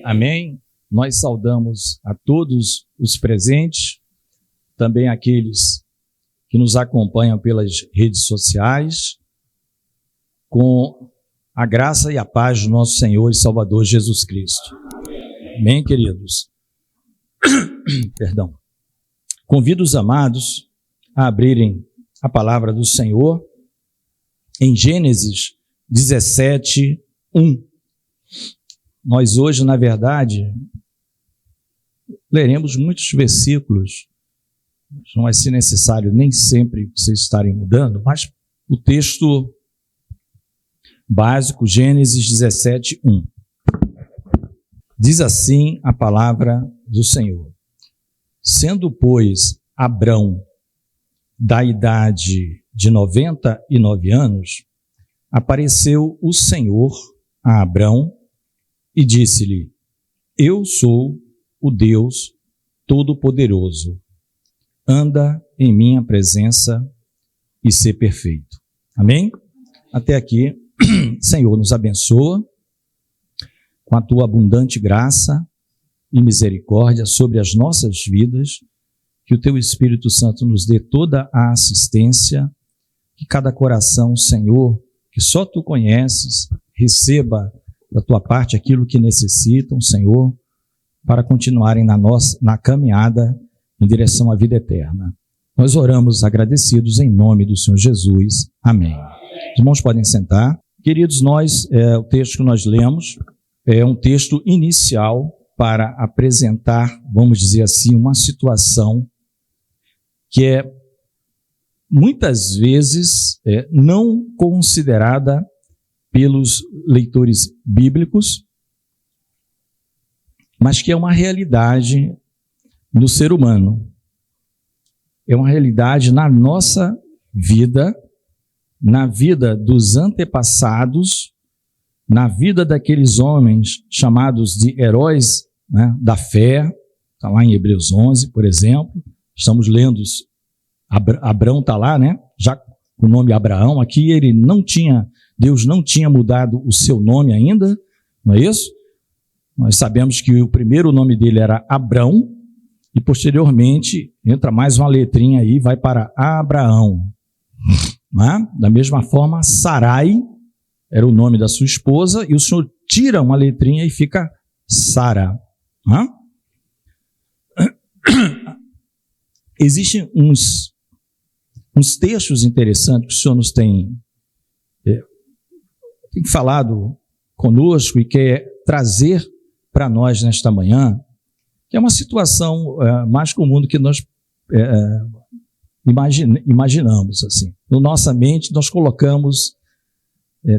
Amém? Nós saudamos a todos os presentes, também aqueles que nos acompanham pelas redes sociais, com a graça e a paz do nosso Senhor e Salvador Jesus Cristo. Amém, queridos? Perdão. Convido os amados a abrirem a palavra do Senhor em Gênesis 17, 1. Nós hoje, na verdade, leremos muitos versículos. Não vai ser necessário nem sempre vocês estarem mudando, mas o texto básico, Gênesis 17, 1. Diz assim a palavra do Senhor. Sendo, pois, Abrão da idade de 99 anos, apareceu o Senhor a Abrão e disse-lhe: Eu sou o Deus Todo-Poderoso. Anda em minha presença e sê perfeito. Amém? Até aqui, Senhor, nos abençoa com a tua abundante graça e misericórdia sobre as nossas vidas, que o teu Espírito Santo nos dê toda a assistência, que cada coração, Senhor, que só tu conheces, receba da tua parte aquilo que necessitam, Senhor, para continuarem na caminhada em direção à vida eterna. Nós oramos agradecidos em nome do Senhor Jesus. Amém. Os irmãos podem sentar. Queridos, o texto que nós lemos é um texto inicial para apresentar, vamos dizer assim, uma situação que é muitas vezes não considerada pelos leitores bíblicos, mas que é uma realidade no ser humano. É uma realidade na nossa vida, na vida dos antepassados, na vida daqueles homens chamados de heróis, né, da fé. Está lá em Hebreus 11, por exemplo. Estamos lendo, Abrão está lá, né? Já com o nome Abraão. Aqui Deus não tinha mudado o seu nome ainda, não é isso? Nós sabemos que o primeiro nome dele era Abrão, e posteriormente entra mais uma letrinha aí, vai para Abraão. Né? Da mesma forma, Sarai era o nome da sua esposa, e o Senhor tira uma letrinha e fica Sara. Né? Existem uns textos interessantes que o Senhor nos tem falado conosco e quer trazer para nós nesta manhã, que é uma situação mais comum do que nós imaginamos. Assim. Na nossa mente, nós colocamos,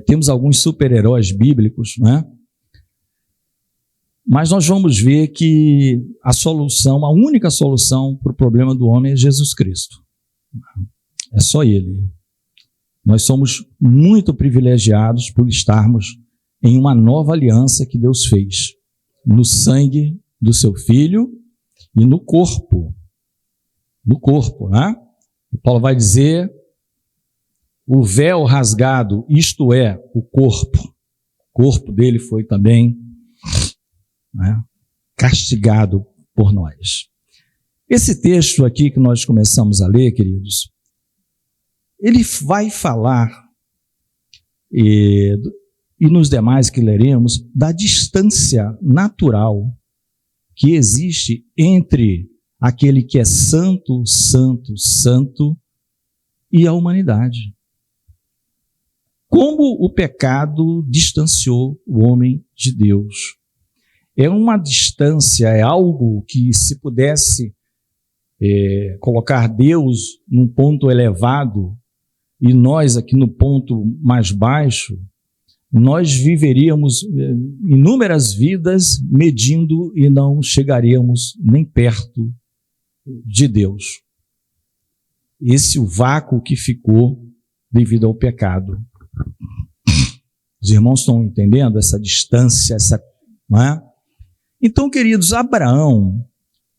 temos alguns super-heróis bíblicos, né? Mas nós vamos ver que a única solução para o problema do homem é Jesus Cristo. É só Ele. Nós somos muito privilegiados por estarmos em uma nova aliança que Deus fez, no sangue do seu Filho e no corpo. No corpo, né? E Paulo vai dizer, o véu rasgado, isto é, o corpo. O corpo dele foi também, né, castigado por nós. Esse texto aqui que nós começamos a ler, queridos, ele vai falar, e nos demais que leremos, da distância natural que existe entre aquele que é santo, santo, santo e a humanidade. Como o pecado distanciou o homem de Deus. É uma distância, é algo que, se pudesse colocar Deus num ponto elevado e nós aqui no ponto mais baixo, nós viveríamos inúmeras vidas medindo e não chegaríamos nem perto de Deus. Esse é o vácuo que ficou devido ao pecado. Os irmãos estão entendendo essa distância, não é? Então, queridos, Abraão,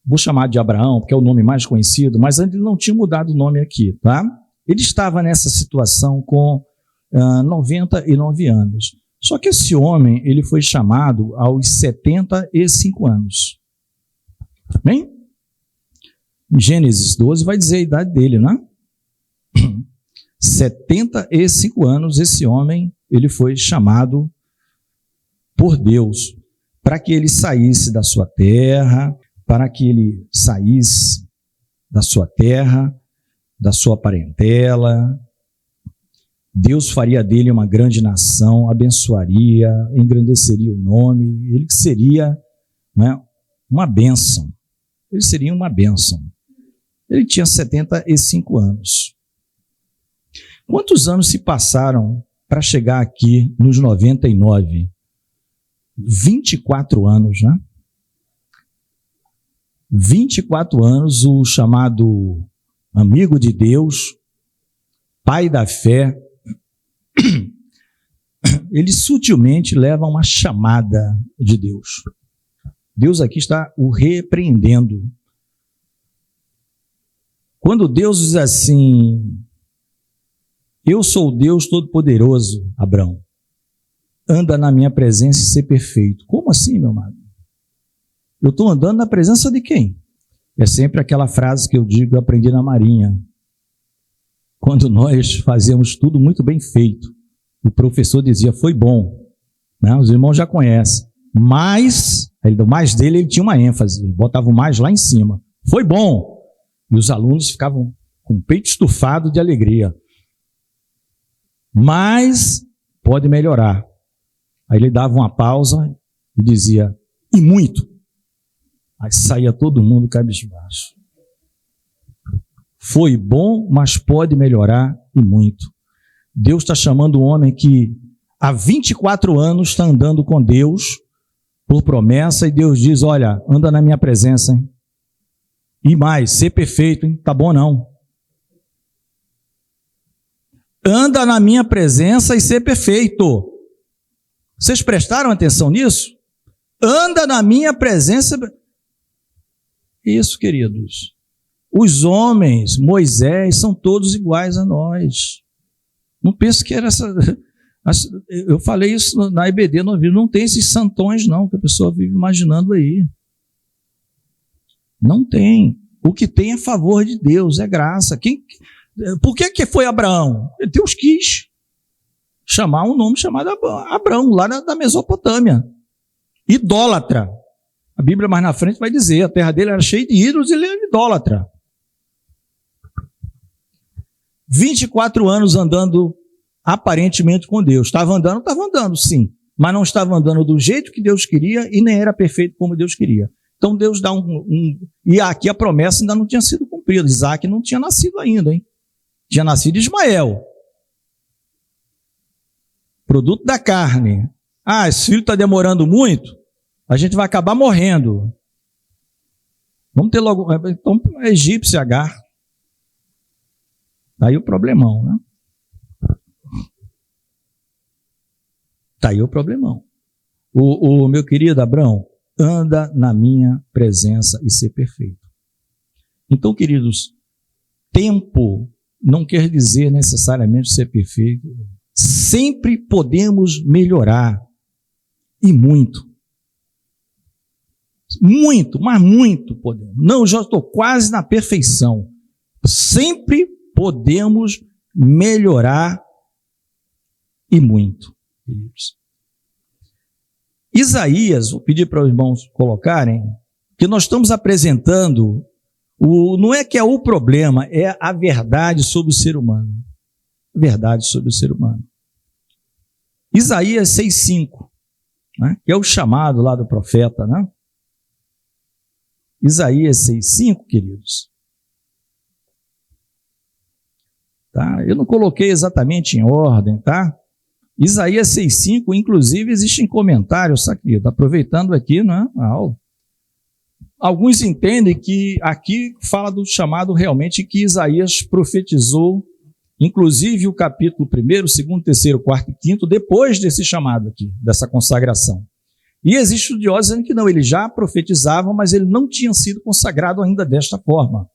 vou chamar de Abraão porque é o nome mais conhecido, mas ele não tinha mudado o nome aqui, tá? Ele estava nessa situação com 99 anos. Só que esse homem, ele foi chamado aos 75 anos. Bem? Em Gênesis 12 vai dizer a idade dele, né? 75 anos esse homem, ele foi chamado por Deus para que ele saísse da sua terra, para que ele saísse da sua terra, da sua parentela. Deus faria dele uma grande nação, abençoaria, engrandeceria o nome, ele seria, né, uma bênção. Ele seria uma bênção. Ele tinha 75 anos. Quantos anos se passaram para chegar aqui nos 99? 24 anos, né? 24 anos, o chamado amigo de Deus, pai da fé, ele sutilmente leva uma chamada de Deus. Deus aqui está o repreendendo. Quando Deus diz assim: eu sou o Deus Todo-Poderoso, Abrão, anda na minha presença e ser perfeito. Como assim, meu amado? Eu estou andando na presença de quem? É sempre aquela frase que eu digo, eu aprendi na Marinha. Quando nós fazemos tudo muito bem feito, o professor dizia, foi bom. Né? Os irmãos já conhecem. Mas, o mais dele, ele tinha uma ênfase, ele botava o mais lá em cima. Foi bom. E os alunos ficavam com o peito estufado de alegria. Mas pode melhorar. Aí ele dava uma pausa e dizia, e muito. Aí saía todo mundo cabisbaixo. Foi bom, mas pode melhorar e muito. Deus está chamando um homem que há 24 anos está andando com Deus por promessa, e Deus diz, olha, anda na minha presença, hein? E mais, ser perfeito, hein? Tá bom não. Anda na minha presença e ser perfeito. Vocês prestaram atenção nisso? Anda na minha presença. Isso, queridos. Os homens, Moisés, são todos iguais a nós. Não pense que era essa... Eu falei isso na EBD, não tem esses santões não, que a pessoa vive imaginando aí. Não tem. O que tem é favor de Deus, é graça. Por que foi Abraão? Deus quis chamar um nome chamado Abraão, lá da Mesopotâmia. Idólatra. A Bíblia mais na frente vai dizer, a terra dele era cheia de ídolos e ele era idólatra. 24 anos andando aparentemente com Deus. Estava andando sim, mas não estava andando do jeito que Deus queria e nem era perfeito como Deus queria. Então Deus dá e aqui a promessa ainda não tinha sido cumprida. Isaac não tinha nascido ainda, hein? Tinha nascido Ismael. Produto da carne. Ah, esse filho está demorando muito, a gente vai acabar morrendo. Vamos ter logo... Então, egípcio Agar. Está aí o problemão, né? Está aí o problemão. O meu querido Abraão, anda na minha presença e ser perfeito. Então, queridos, tempo não quer dizer necessariamente ser perfeito. Sempre podemos melhorar. E muito. Muito, mas muito podemos. Não, já estou quase na perfeição. Sempre podemos melhorar e muito. Isaías, vou pedir para os irmãos colocarem, que nós estamos apresentando, não é que é o problema, é a verdade sobre o ser humano. Verdade sobre o ser humano. Isaías 6,5, né, que é o chamado lá do profeta, né? Isaías 6,5, queridos. Tá? Eu não coloquei exatamente em ordem, tá? Isaías 6,5, inclusive, existem comentários, tá, querido? Aproveitando aqui, né, a aula. Alguns entendem que aqui fala do chamado realmente que Isaías profetizou, inclusive o capítulo 1º, 2º, 3º, 4º e 5º, depois desse chamado aqui, dessa consagração. E existe estudiosos dizendo que não, ele já profetizava, mas ele não tinha sido consagrado ainda desta forma.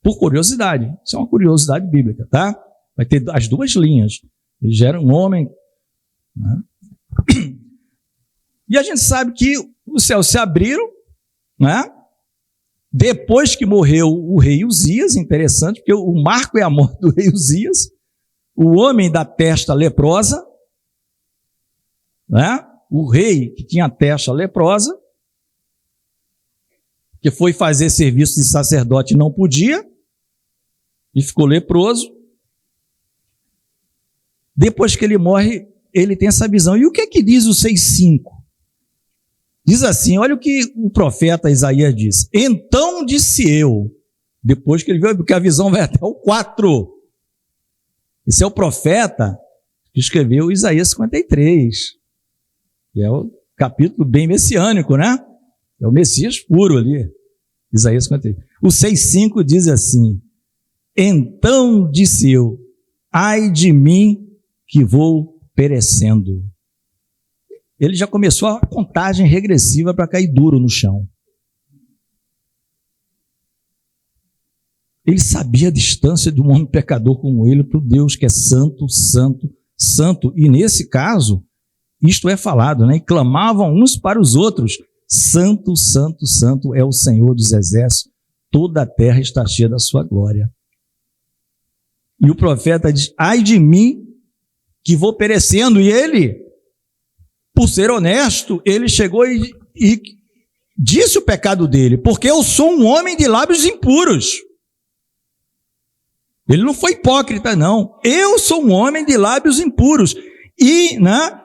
Por curiosidade. Isso é uma curiosidade bíblica, tá? Vai ter as duas linhas. Ele já era um homem, né, E a gente sabe que os céus se abriram, né? Depois que morreu o rei Uzias, interessante, porque o marco é a morte do rei Uzias, o homem da testa leprosa, né? O rei que tinha a testa leprosa, que foi fazer serviço de sacerdote e não podia, e ficou leproso. Depois que ele morre, ele tem essa visão. E o que é que diz o 6,5? Diz assim, olha o que o profeta Isaías diz. Então disse eu, depois que ele viu, porque a visão vai até o 4. Esse é o profeta que escreveu Isaías 53, que é o capítulo bem messiânico, né? É o Messias puro ali, Isaías 53. O 6,5 diz assim, então disse eu, ai de mim que vou perecendo. Ele já começou a contagem regressiva para cair duro no chão. Ele sabia a distância de um homem pecador como ele para o Deus que é santo, santo, santo. E nesse caso, isto é falado, né? E clamavam uns para os outros, santo, santo, santo é o Senhor dos exércitos, toda a terra está cheia da sua glória. E o profeta diz, ai de mim que vou perecendo. E ele, por ser honesto, ele chegou e disse o pecado dele, porque eu sou um homem de lábios impuros. Ele não foi hipócrita, não. Eu sou um homem de lábios impuros. E, né,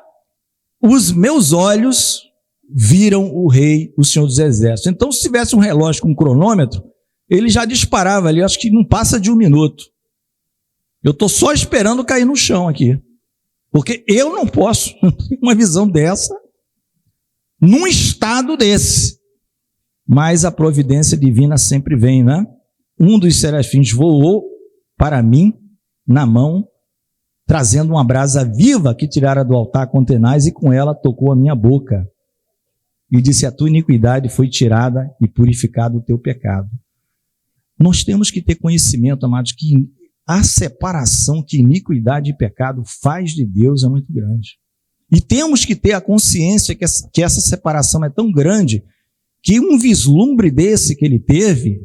os meus olhos viram o rei, o Senhor dos exércitos. Então, se tivesse um relógio com um cronômetro, ele já disparava ali, acho que não passa de 1 minuto. Eu estou só esperando cair no chão aqui. Porque eu não posso ter uma visão dessa num estado desse. Mas a providência divina sempre vem, né? Um dos serafins voou para mim na mão, trazendo uma brasa viva que tirara do altar com tenaz, e com ela tocou a minha boca. E disse, a tua iniquidade foi tirada e purificado o teu pecado. Nós temos que ter conhecimento, amados, que a separação que iniquidade e pecado faz de Deus é muito grande. E temos que ter a consciência que essa separação é tão grande que um vislumbre desse que ele teve,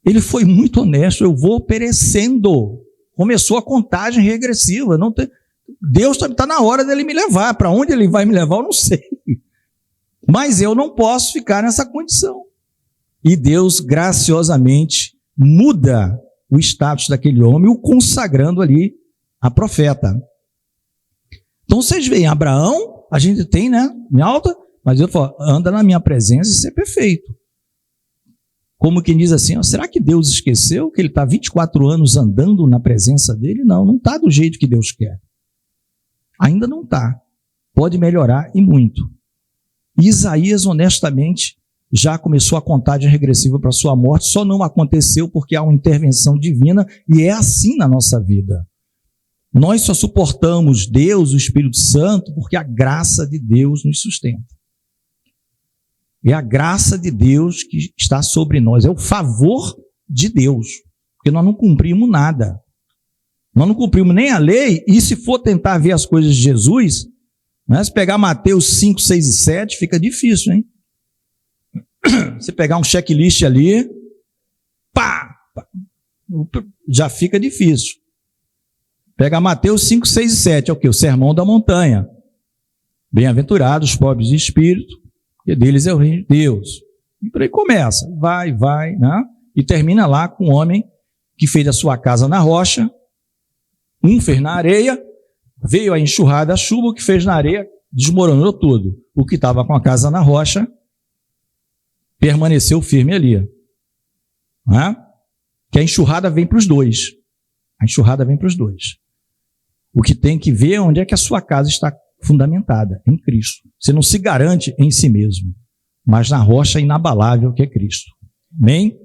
ele foi muito honesto, eu vou perecendo. Começou a contagem regressiva. Deus está na hora dele me levar. Para onde ele vai me levar, eu não sei. Mas eu não posso ficar nessa condição. E Deus graciosamente muda o status daquele homem, o consagrando ali a profeta. Então vocês veem, Abraão, a gente tem, né, em alta, mas eu falo, anda na minha presença e ser perfeito. Como quem diz assim, ó, será que Deus esqueceu que ele está 24 anos andando na presença dele? Não, não está do jeito que Deus quer. Ainda não está. Pode melhorar e muito. E Isaías, honestamente, já começou a contagem regressiva para a sua morte, só não aconteceu porque há uma intervenção divina, e é assim na nossa vida. Nós só suportamos Deus, o Espírito Santo, porque a graça de Deus nos sustenta. É a graça de Deus que está sobre nós, é o favor de Deus, porque nós não cumprimos nada. Nós não cumprimos nem a lei, e se for tentar ver as coisas de Jesus, né, se pegar Mateus 5, 6 e 7, fica difícil, hein? Você pegar um checklist ali, pá, já fica difícil. Pega Mateus 5, 6 e 7, é o quê? O sermão da montanha. Bem-aventurados os pobres de espírito, porque deles é o reino de Deus. E por aí começa, vai, né? E termina lá com um homem que fez a sua casa na rocha, um fez na areia, veio a enxurrada, a chuva, o que fez na areia desmoronou tudo. O que estava com a casa na rocha permaneceu firme ali. Né? Que a enxurrada vem para os dois. A enxurrada vem para os dois. O que tem que ver é onde é que a sua casa está fundamentada, em Cristo. Você não se garante em si mesmo, mas na rocha inabalável que é Cristo. Amém?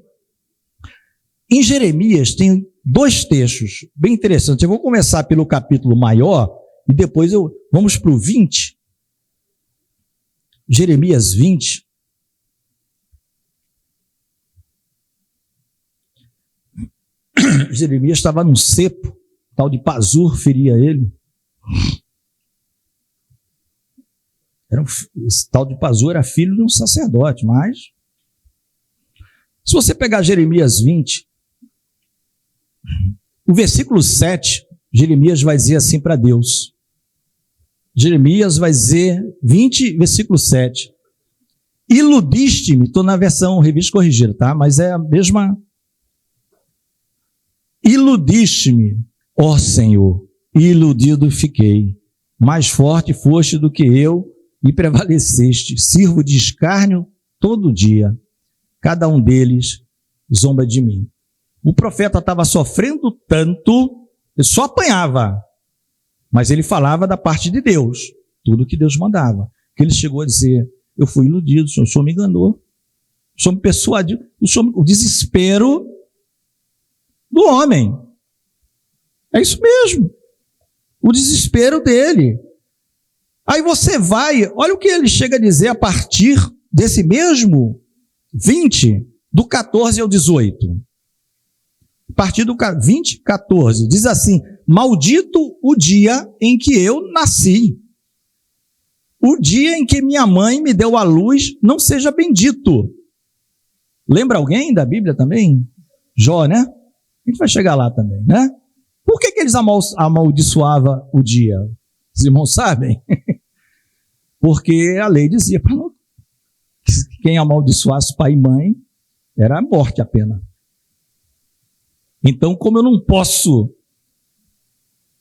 Em Jeremias tem 2 textos bem interessantes. Eu vou começar pelo capítulo maior e depois vamos para o 20. Jeremias 20. Jeremias estava num cepo, tal de Pazur feria ele. Esse tal de Pazu era filho de um sacerdote, mas se você pegar Jeremias 20, o versículo 7, Jeremias vai dizer assim para Deus. Jeremias vai dizer, 20, versículo 7. Iludiste-me, estou na versão revista corrigida, tá? Mas é a mesma. Iludiste-me, ó Senhor, e iludido fiquei. Mais forte foste do que eu e prevaleceste. Sirvo de escárnio todo dia. Cada um deles zomba de mim. O profeta estava sofrendo tanto, ele só apanhava, mas ele falava da parte de Deus, tudo que Deus mandava. Que ele chegou a dizer: eu fui iludido, o senhor me enganou, o senhor me persuadiu, o desespero do homem. É isso mesmo, o desespero dele. Aí você vai, olha o que ele chega a dizer a partir desse mesmo 20, do 14 ao 18. A partir do 20, 14, diz assim: maldito o dia em que eu nasci. O dia em que minha mãe me deu à luz não seja bendito. Lembra alguém da Bíblia também? Jó, né? A gente vai chegar lá também, né? Por que eles amaldiçoavam o dia? Os irmãos sabem? Porque a lei dizia para quem amaldiçoasse pai e mãe era a morte a pena. Então, como eu não posso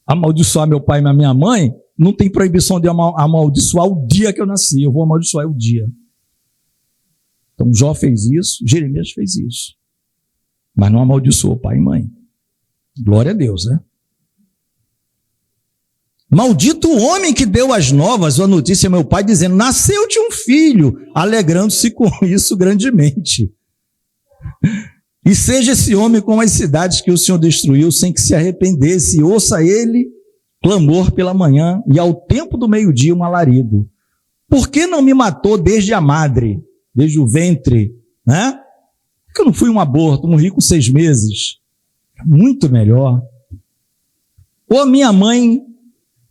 amaldiçoar meu pai e minha mãe, não tem proibição de amaldiçoar o dia que eu nasci, eu vou amaldiçoar o dia. Então Jó fez isso, Jeremias fez isso, mas não amaldiçoou pai e mãe. Glória a Deus, né? Maldito o homem que deu as novas, a notícia a meu pai, dizendo: nasceu-te um filho, alegrando-se com isso grandemente. E seja esse homem como as cidades que o Senhor destruiu, sem que se arrependesse, e ouça ele clamor pela manhã, e ao tempo do meio-dia um alarido. Por que não me matou desde a madre, desde o ventre, né? Porque eu não fui um aborto, morri com 6 meses. Muito melhor. Ou a minha mãe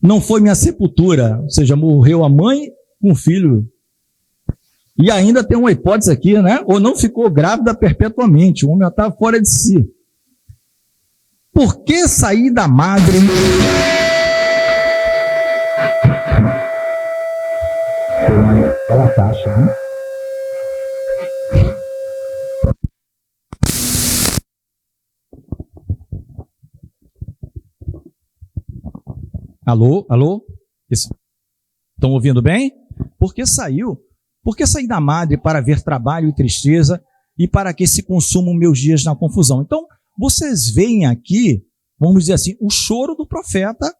não foi minha sepultura, ou seja, morreu a mãe com o filho. E ainda tem uma hipótese aqui, né? Ou não ficou grávida perpetuamente, o homem já estava fora de si. Por que sair da madre? Aquela taxa, né? Alô? Alô? Estão ouvindo bem? Por que saiu? Por que sair da madre para ver trabalho e tristeza e para que se consumam meus dias na confusão? Então, vocês veem aqui, vamos dizer assim, o choro do profeta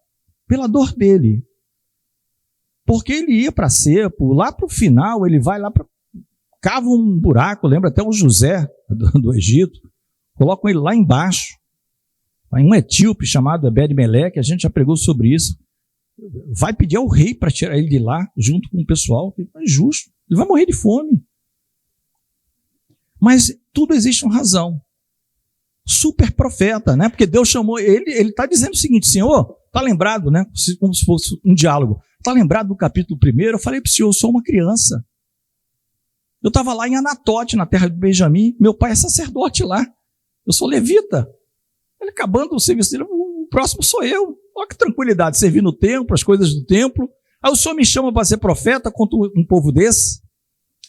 pela dor dele. Porque ele ia para Cepo, lá para o final, ele vai lá, cava um buraco, lembra até o José do Egito, colocam ele lá embaixo. Aí um etíope chamado Ebed-Meleque, a gente já pregou sobre isso, vai pedir ao rei para tirar ele de lá, junto com o pessoal. É justo, ele vai morrer de fome. Mas tudo existe uma razão. Super profeta, né? Porque Deus chamou ele está dizendo o seguinte: Senhor, está lembrado, né? Como se fosse um diálogo. Está lembrado do capítulo 1? Eu falei para o Senhor, eu sou uma criança. Eu estava lá em Anatote, na terra de Benjamim, meu pai é sacerdote lá. Eu sou levita. Ele acabando o serviço dele, o próximo sou eu. Olha que tranquilidade, servir no templo, as coisas do templo. Aí o Senhor me chama para ser profeta contra um povo desse.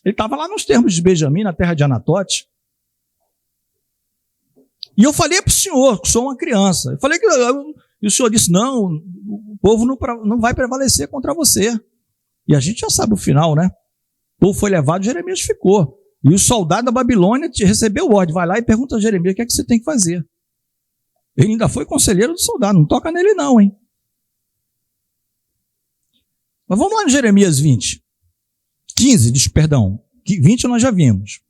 Ele estava lá nos termos de Benjamim, na terra de Anatote. E eu falei para o Senhor, que sou uma criança. Eu falei que, e o Senhor disse: não, o povo não vai prevalecer contra você. E a gente já sabe o final, né? O povo foi levado, Jeremias ficou. E o soldado da Babilônia recebeu o ordem, vai lá e pergunta a Jeremias: o que é que você tem que fazer? Ele ainda foi conselheiro do soldado, não toca nele não, hein? Mas vamos lá no Jeremias 20. 15, perdão. 20 nós já vimos.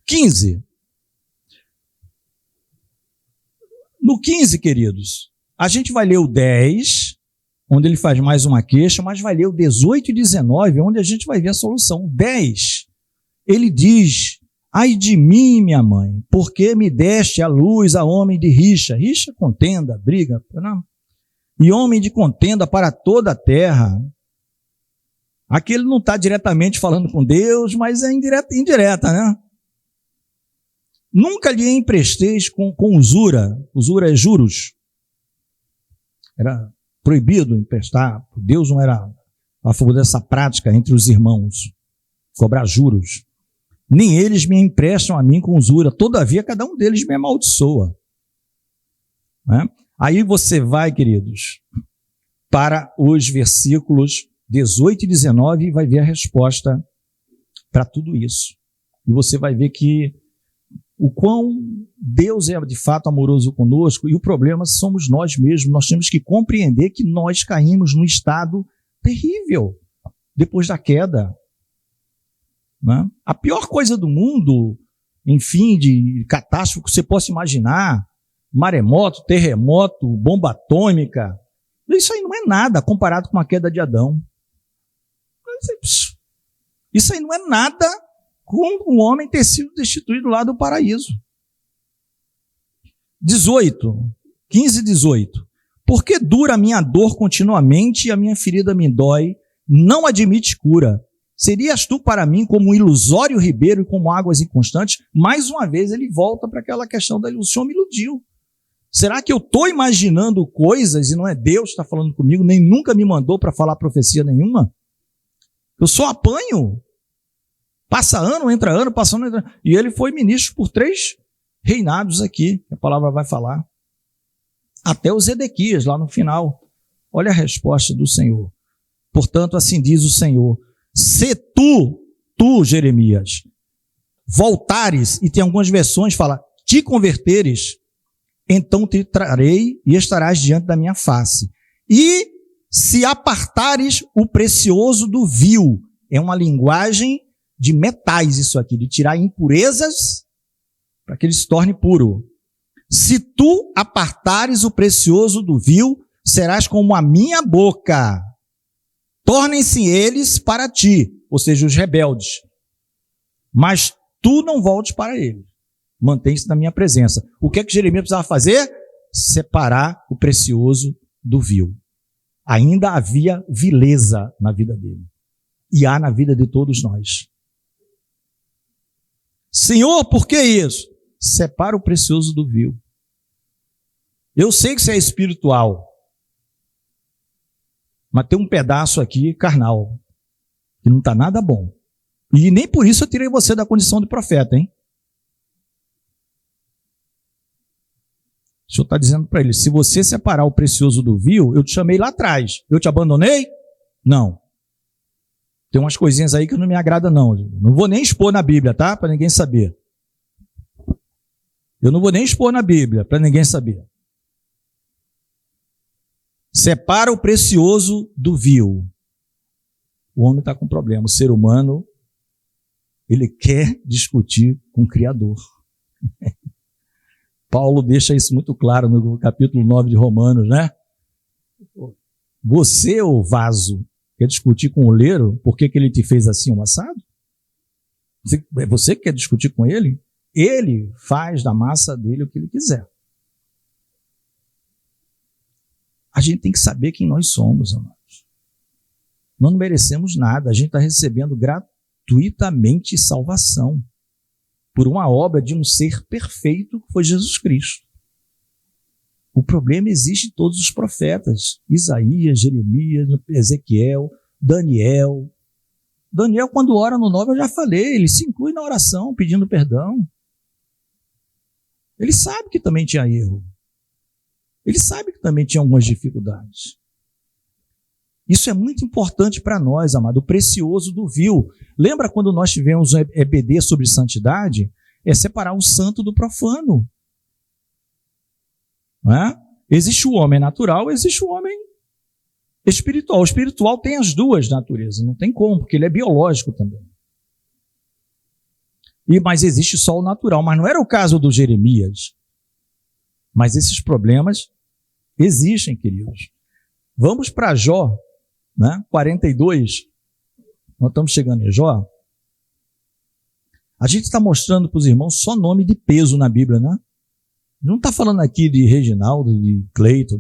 15. No 15, queridos, a gente vai ler o 10, onde ele faz mais uma queixa, mas vai ler o 18 e 19, onde a gente vai ver a solução. 10, ele diz: ai de mim, minha mãe, porque me deste a luz a homem de rixa. Rixa, contenda, briga, não? E homem de contenda para toda a terra. Aqui ele não está diretamente falando com Deus, mas é indireta, né? Nunca lhe empresteis com usura. Usura é juros. Era proibido emprestar. Deus não era a favor dessa prática entre os irmãos, cobrar juros. Nem eles me emprestam a mim com usura. Todavia, cada um deles me amaldiçoa. Né? Aí você vai, queridos, para os versículos 18 e 19 e vai ver a resposta para tudo isso. E você vai ver que o quão Deus é de fato amoroso conosco, e o problema somos nós mesmos. Nós temos que compreender que nós caímos num estado terrível depois da queda. Né? A pior coisa do mundo, enfim, de catástrofe que você possa imaginar, maremoto, terremoto, bomba atômica, isso aí não é nada comparado com a queda de Adão. Isso aí não é nada com o homem ter sido destituído lá do paraíso. 15 e 18. Porque dura a minha dor continuamente e a minha ferida me dói, não admite cura. Serias tu para mim como um ilusório ribeiro e como águas inconstantes? Mais uma vez ele volta para aquela questão da ilusão. O Senhor me iludiu. Será que eu estou imaginando coisas e não é Deus que está falando comigo, nem nunca me mandou para falar profecia nenhuma? Eu só apanho. Passa ano, entra ano, passa ano, entra ano. E ele foi ministro por 3 reinados aqui, que a palavra vai falar. Até os Edequias, lá no final. Olha a resposta do Senhor. Portanto, assim diz o Senhor: se tu, Jeremias, voltares, e tem algumas versões que fala, te converteres, então te trarei e estarás diante da minha face. E se apartares o precioso do vil, é uma linguagem de metais isso aqui, de tirar impurezas para que ele se torne puro. Se tu apartares o precioso do vil, serás como a minha boca. Tornem-se eles para ti, ou seja, os rebeldes. Mas tu não voltes para eles. Mantém-se na minha presença. O que é que Jeremias precisava fazer? Separar o precioso do vil. Ainda havia vileza na vida dele. E há na vida de todos nós. Senhor, por que isso? Separa o precioso do vil. Eu sei que você é espiritual, mas tem um pedaço aqui carnal, que não está nada bom. E nem por isso eu tirei você da condição de profeta, hein? O Senhor está dizendo para ele, se você separar o precioso do vil, eu te chamei lá atrás. Eu te abandonei? Não. Tem umas coisinhas aí que não me agrada não. Não vou nem expor na Bíblia, tá? Para ninguém saber. Eu não vou nem expor na Bíblia, para ninguém saber. Separa o precioso do vil. O homem está com problema. O ser humano, ele quer discutir com o Criador. Paulo deixa isso muito claro no capítulo 9 de Romanos, né? Você, ô vaso, quer discutir com o oleiro por que ele te fez assim um assado? Você quer discutir com ele? Ele faz da massa dele o que ele quiser. A gente tem que saber quem nós somos, amados. Nós não merecemos nada. A gente está recebendo gratuitamente salvação por uma obra de um ser perfeito que foi Jesus Cristo. O problema existe em todos os profetas. Isaías, Jeremias, Ezequiel, Daniel. Daniel, quando ora no 9, eu já falei, ele se inclui na oração, pedindo perdão. Ele sabe que também tinha erro. Ele sabe que também tinha algumas dificuldades. Isso é muito importante para nós, amado, o precioso do vil. Lembra quando nós tivemos um EBD sobre santidade? É separar o santo do profano. Não é? Existe o homem natural, existe o homem espiritual. O espiritual tem as duas naturezas, não tem como, porque ele é biológico também. Mas existe só o natural, mas não era o caso do Jeremias. Mas esses problemas existem, queridos. Vamos para Jó, né? 42. Nós estamos chegando em Jó. A gente está mostrando para os irmãos só nome de peso na Bíblia, né? Não está falando aqui de Reginaldo, de Cleiton,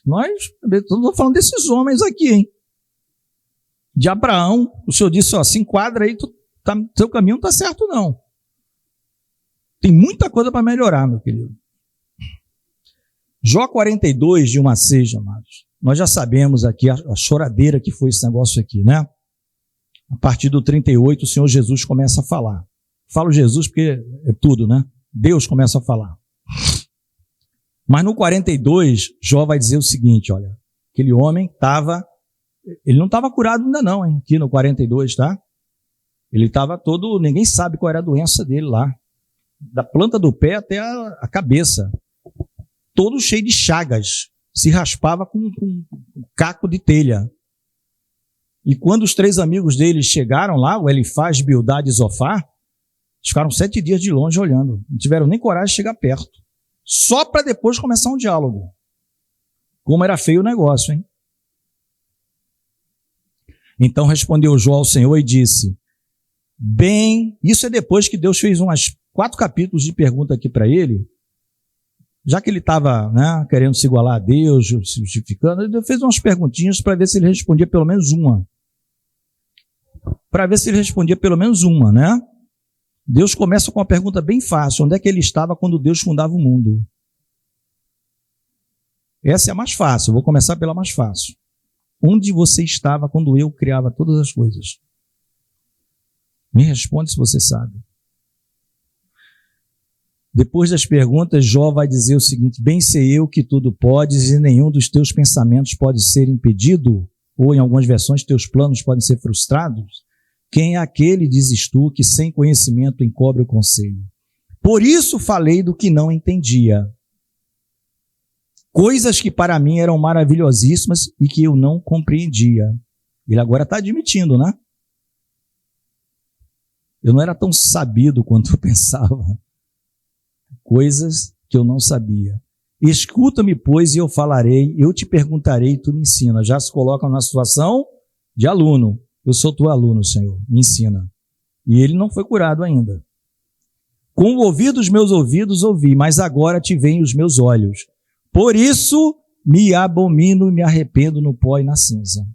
nós estamos falando desses homens aqui, hein? de Abraão, o Senhor disse, ó, se enquadra aí, teu caminho não está certo não. Tem muita coisa para melhorar, meu querido. Jó 42, de 1 a 6, amados. Nós já sabemos aqui a choradeira que foi esse negócio aqui, né? A partir do 38, o Senhor Jesus começa a falar. Falo Jesus porque é tudo, né? Deus começa a falar. Mas no 42, Jó vai dizer o seguinte, olha, aquele homem ele não estava curado ainda não, hein? Aqui no 42, tá? Ele estava todo, ninguém sabe qual era a doença dele lá. Da planta do pé até a cabeça. Todo cheio de chagas. Se raspava com um caco de telha. E quando os 3 amigos dele chegaram lá, o Elifaz, Bildade e Zofar, eles ficaram 7 dias de longe olhando. Não tiveram nem coragem de chegar perto. Só para depois começar um diálogo. Como era feio o negócio, hein? Então respondeu Jó ao Senhor e disse, bem, isso é depois que Deus fez umas 4 capítulos de pergunta aqui para ele, já que ele estava, né, querendo se igualar a Deus, se justificando, ele fez umas perguntinhas para ver se ele respondia pelo menos uma. Para ver se ele respondia pelo menos uma, né? Deus começa com uma pergunta bem fácil, onde é que ele estava quando Deus fundava o mundo? Essa é a mais fácil, eu vou começar pela mais fácil. Onde você estava quando eu criava todas as coisas? Me responde se você sabe. Depois das perguntas, Jó vai dizer o seguinte, bem sei eu que tudo podes e nenhum dos teus pensamentos pode ser impedido, ou em algumas versões, teus planos podem ser frustrados. Quem é aquele, dizes tu, que sem conhecimento encobre o conselho? Por isso falei do que não entendia. Coisas que para mim eram maravilhosíssimas e que eu não compreendia. Ele agora está admitindo, né? Eu não era tão sabido quanto eu pensava. Coisas que eu não sabia. Escuta-me, pois, e eu falarei, eu te perguntarei e tu me ensina. Já se coloca na situação de aluno. Eu sou teu aluno, Senhor, me ensina. E ele não foi curado ainda. Com o ouvir dos meus ouvidos ouvi, mas agora te veem os meus olhos. Por isso me abomino e me arrependo no pó e na cinza.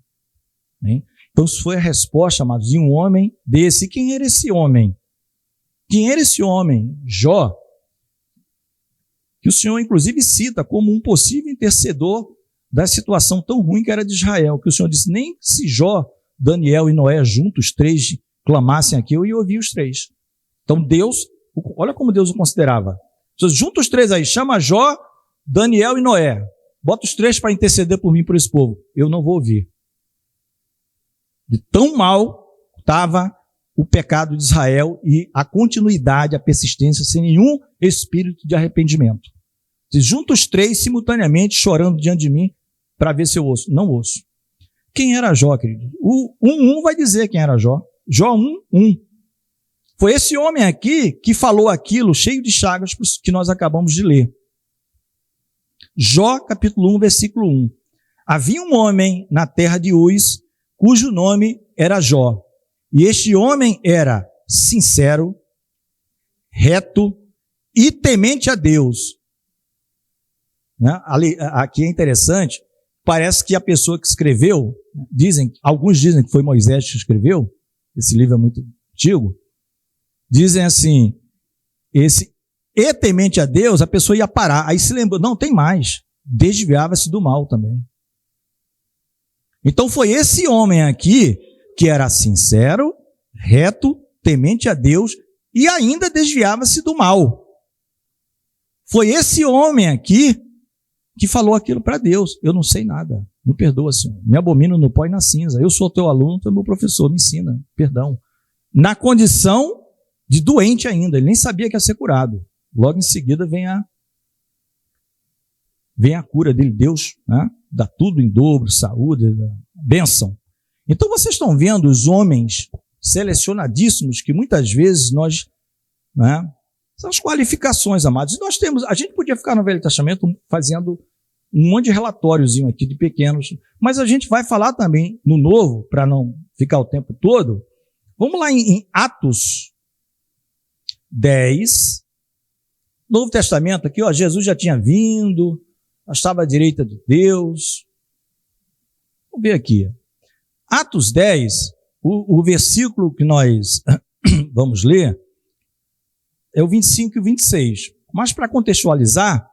Hein? Então isso foi a resposta, amados, de um homem desse. Quem era esse homem? Quem era esse homem? Jó. Que o Senhor, inclusive, cita como um possível intercedor da situação tão ruim que era de Israel. Que o Senhor disse, nem se Jó, Daniel e Noé juntos, 3, clamassem aqui, eu ia ouvir os 3. Então Deus, olha como Deus o considerava. Junta os 3 aí, chama Jó, Daniel e Noé. Bota os 3 para interceder por mim e por esse povo. Eu não vou ouvir. De tão mal estava o pecado de Israel e a continuidade, a persistência, sem nenhum espírito de arrependimento. Se junta os 3 simultaneamente, chorando diante de mim, para ver se eu ouço. Não ouço. Quem era Jó, querido? O 1 vai dizer quem era Jó. Jó 1:1. Foi esse homem aqui que falou aquilo, cheio de chagas, que nós acabamos de ler. Jó, capítulo 1, versículo 1. Havia um homem na terra de Uz, cujo nome era Jó. E este homem era sincero, reto e temente a Deus. Né? Aqui é interessante, parece que a pessoa que escreveu, alguns dizem que foi Moisés que escreveu, esse livro é muito antigo, dizem assim, e temente a Deus, a pessoa ia parar, aí se lembrou, não, tem mais, desviava-se do mal também. Então foi esse homem aqui, que era sincero, reto, temente a Deus, e ainda desviava-se do mal. Foi esse homem aqui, que falou aquilo para Deus, eu não sei nada, me perdoa, Senhor, me abomino no pó e na cinza, eu sou teu aluno, tu é meu professor, me ensina, perdão. Na condição de doente ainda, ele nem sabia que ia ser curado. Logo em seguida vem a cura dele, Deus, né, dá tudo em dobro, saúde, bênção. Então vocês estão vendo os homens selecionadíssimos que muitas vezes nós, né, são as qualificações, amados. E nós temos, a gente podia ficar no Velho Testamento fazendo um monte de relatóriozinho aqui de pequenos, mas a gente vai falar também no Novo, para não ficar o tempo todo. Vamos lá em Atos 10, Novo Testamento aqui, ó, Jesus já tinha vindo, estava à direita de Deus. Vamos ver aqui. Atos 10, o versículo que nós vamos ler é o 25 e o 26. Mas para contextualizar,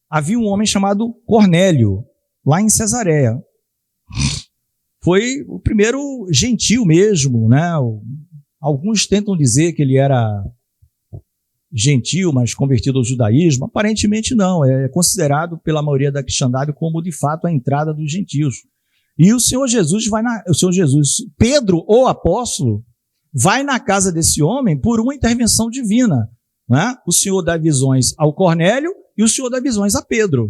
havia um homem chamado Cornélio, lá em Cesareia. Foi o primeiro gentil mesmo, né? Alguns tentam dizer que ele era gentil, mas convertido ao judaísmo. Aparentemente não, é considerado pela maioria da cristandade como de fato a entrada dos gentios. E o Senhor Jesus Pedro, o apóstolo, vai na casa desse homem por uma intervenção divina, né? O Senhor dá visões ao Cornélio e o Senhor dá visões a Pedro.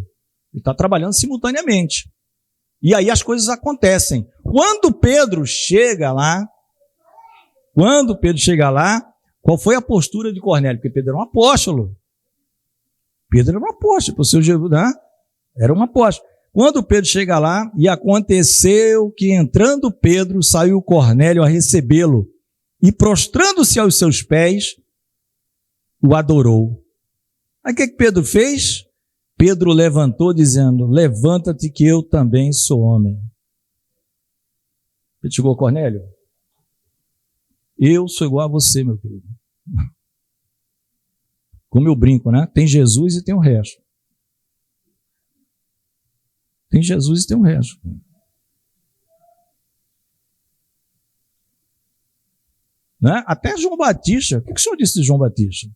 Ele está trabalhando simultaneamente. E aí as coisas acontecem. Quando Pedro chega lá, qual foi a postura de Cornélio? Porque Pedro era um apóstolo. O Senhor Jesus, né? Era um apóstolo. Quando Pedro chega lá, e aconteceu que entrando Pedro, saiu Cornélio a recebê-lo, e prostrando-se aos seus pés, o adorou. Aí o que Pedro fez? Pedro levantou dizendo, levanta-te que eu também sou homem. Ele chegou, Cornélio, eu sou igual a você, meu querido. Como eu brinco, né? Tem Jesus e tem o resto. Tem Jesus e tem o resto. Né? Até João Batista, o que o Senhor disse de João Batista?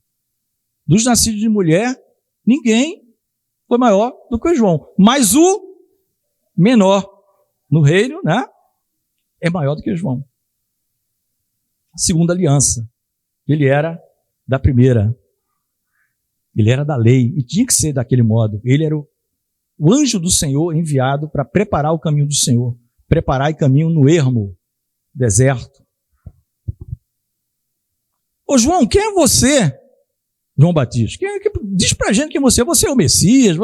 Dos nascidos de mulher, ninguém foi maior do que o João. Mas o menor no reino, né, é maior do que o João. A segunda aliança. Ele era da primeira. Ele era da lei. E tinha que ser daquele modo. Ele era o anjo do Senhor enviado para preparar o caminho do Senhor. Preparar o caminho no ermo, deserto. Ô João, quem é você? João Batista. Diz pra gente quem você é. Você é o Messias.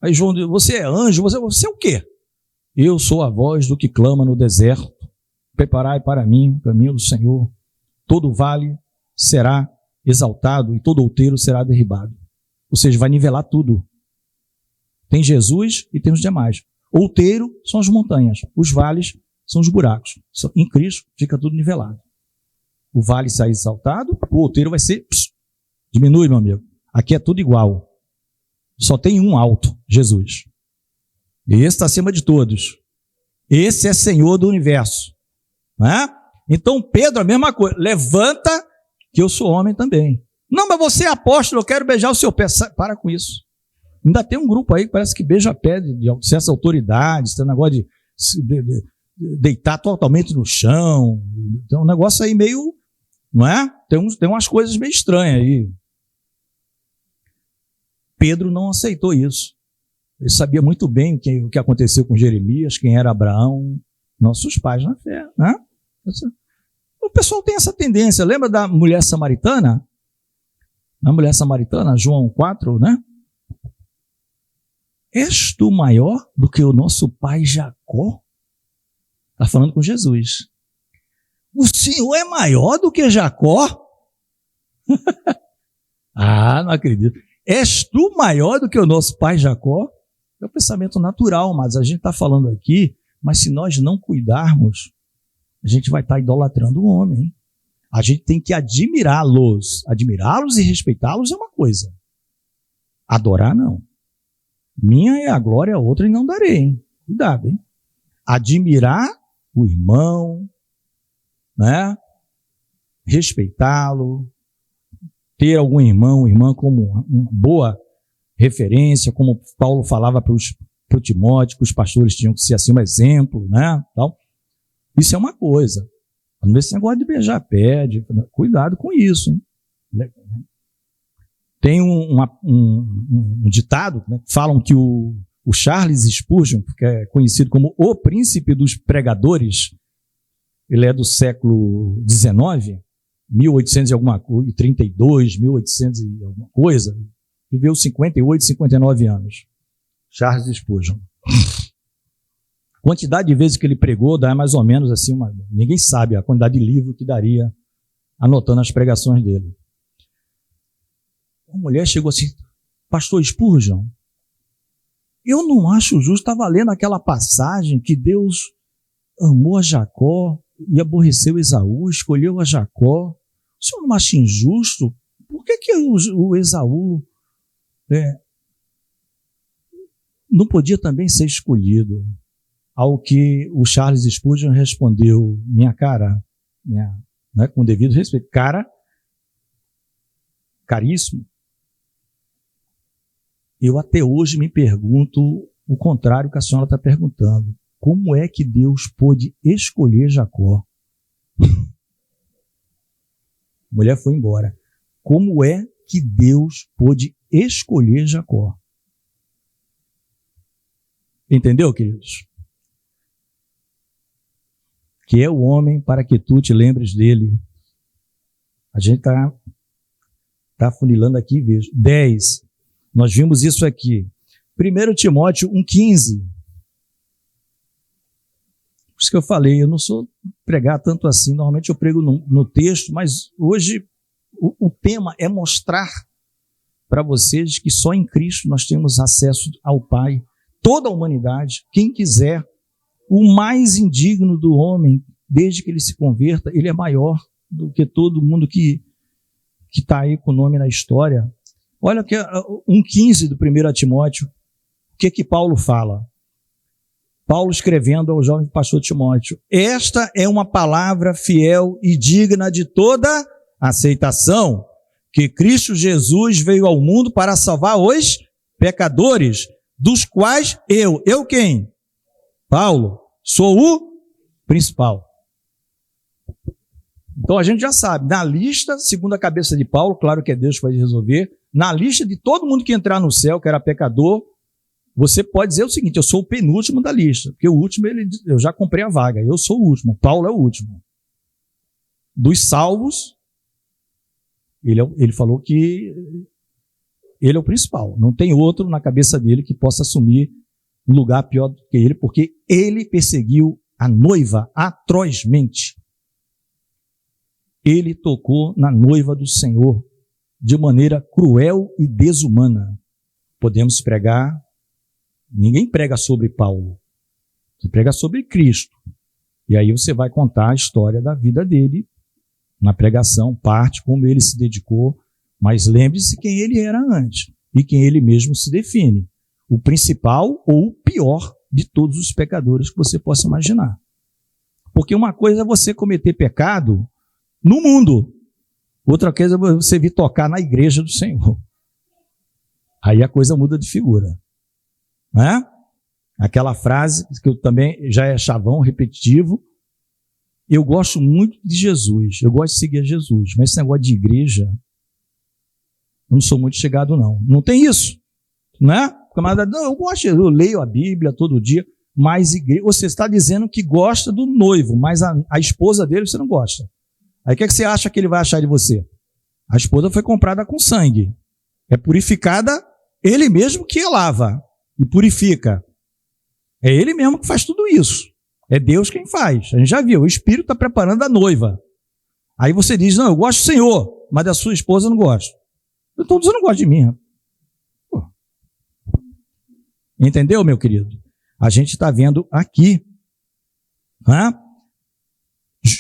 Aí João diz, você é anjo. Você é o quê? Eu sou a voz do que clama no deserto. Preparai para mim o caminho do Senhor. Todo vale será exaltado e todo outeiro será derribado. Ou seja, vai nivelar tudo. Tem Jesus e tem os demais. Outeiro são as montanhas. Os vales são os buracos. Em Cristo fica tudo nivelado. O vale sai exaltado, o outeiro vai ser... diminui, meu amigo. Aqui é tudo igual. Só tem um alto, Jesus. E esse está acima de todos. Esse é Senhor do universo. Né? Então Pedro, a mesma coisa. Levanta, que eu sou homem também. Não, mas você é apóstolo, eu quero beijar o seu pé. Para com isso. Ainda tem um grupo aí que parece que beija pé de certas autoridades, tem um negócio de deitar totalmente no chão. Tem um negócio aí meio... Não é? Tem umas coisas meio estranhas aí. Pedro não aceitou isso. Ele sabia muito bem o que aconteceu com Jeremias, quem era Abraão, nossos pais na fé. Né? O pessoal tem essa tendência. Lembra da mulher samaritana? Na mulher samaritana, João 4, né? És tu maior do que o nosso pai Jacó? Está falando com Jesus. O Senhor é maior do que Jacó? Ah, não acredito. És tu maior do que o nosso pai Jacó? É o pensamento natural, mas a gente está falando aqui, mas se nós não cuidarmos, a gente vai estar idolatrando o homem. A gente tem que admirá-los. Admirá-los e respeitá-los é uma coisa. Adorar, não. Minha é a glória, a outra e não darei. Hein? Cuidado, hein? Admirar o irmão, né? Respeitá-lo, ter algum irmão, irmã como uma boa referência, como Paulo falava para o Timóteo, que os pastores tinham que ser assim um exemplo, né? Então, isso é uma coisa. Não ver esse negócio de beijar pé, cuidado com isso, hein? Tem um ditado, né? Falam que o Charles Spurgeon, que é conhecido como o príncipe dos pregadores, ele é do século XIX, 1800 e alguma coisa, 32, 1800 e alguma coisa, viveu 58, 59 anos. Charles Spurgeon. A quantidade de vezes que ele pregou dá mais ou menos assim, ninguém sabe a quantidade de livro que daria anotando as pregações dele. Uma mulher chegou assim, pastor Spurgeon, eu não acho justo, estava lendo aquela passagem que Deus amou a Jacó e aborreceu Esaú, escolheu a Jacó. O senhor não acha injusto? Por que o Esaú não podia também ser escolhido? Ao que o Charles Spurgeon respondeu, minha cara, né, com devido respeito, caríssimo, eu até hoje me pergunto o contrário que a senhora está perguntando. Como é que Deus pôde escolher Jacó? A mulher foi embora. Como é que Deus pôde escolher Jacó? Entendeu, queridos? Que é o homem para que tu te lembres dele. A gente está afunilando aqui, veja. 10. Nós vimos isso aqui. 1 Timóteo 1,15. Por isso que eu falei, eu não sou pregar tanto assim. Normalmente eu prego no texto, mas hoje o tema é mostrar para vocês que só em Cristo nós temos acesso ao Pai. Toda a humanidade, quem quiser, o mais indigno do homem, desde que ele se converta, ele é maior do que todo mundo que está aí com o nome na história. Olha que 1,15 do 1 Timóteo, o que Paulo fala? Paulo escrevendo ao jovem pastor Timóteo, esta é uma palavra fiel e digna de toda aceitação, que Cristo Jesus veio ao mundo para salvar os pecadores, dos quais eu quem? Paulo, sou o principal. Então a gente já sabe, na lista, segundo a cabeça de Paulo, claro que é Deus que vai resolver, na lista de todo mundo que entrar no céu, que era pecador, você pode dizer o seguinte, eu sou o penúltimo da lista, porque o último, eu já comprei a vaga, eu sou o último, Paulo é o último. Dos salvos, ele falou que ele é o principal, não tem outro na cabeça dele que possa assumir um lugar pior do que ele, porque ele perseguiu a noiva atrozmente. Ele tocou na noiva do Senhor de maneira cruel e desumana. Podemos pregar, ninguém prega sobre Paulo, você prega sobre Cristo. E aí você vai contar a história da vida dele na pregação, parte como ele se dedicou, mas lembre-se quem ele era antes e quem ele mesmo se define. O principal ou o pior de todos os pecadores que você possa imaginar. Porque uma coisa é você cometer pecado no mundo, outra coisa é você vir tocar na igreja do Senhor. Aí a coisa muda de figura. Né? Aquela frase que eu também já é chavão, repetitivo, eu gosto muito de Jesus, eu gosto de seguir a Jesus, mas esse negócio de igreja, eu não sou muito chegado não. Não tem isso, né? Não, eu leio a Bíblia todo dia, mas igreja, você está dizendo que gosta do noivo, mas a esposa dele você não gosta. Aí o que você acha que ele vai achar de você? A esposa foi comprada com sangue, é purificada, ele mesmo que a lava e purifica. É ele mesmo que faz tudo isso. É Deus quem faz. A gente já viu, o Espírito está preparando a noiva. Aí você diz, não, eu gosto do Senhor, mas da sua esposa eu não gosto. Então você não gosta de mim. Pô. Entendeu, meu querido? A gente está vendo aqui. Né?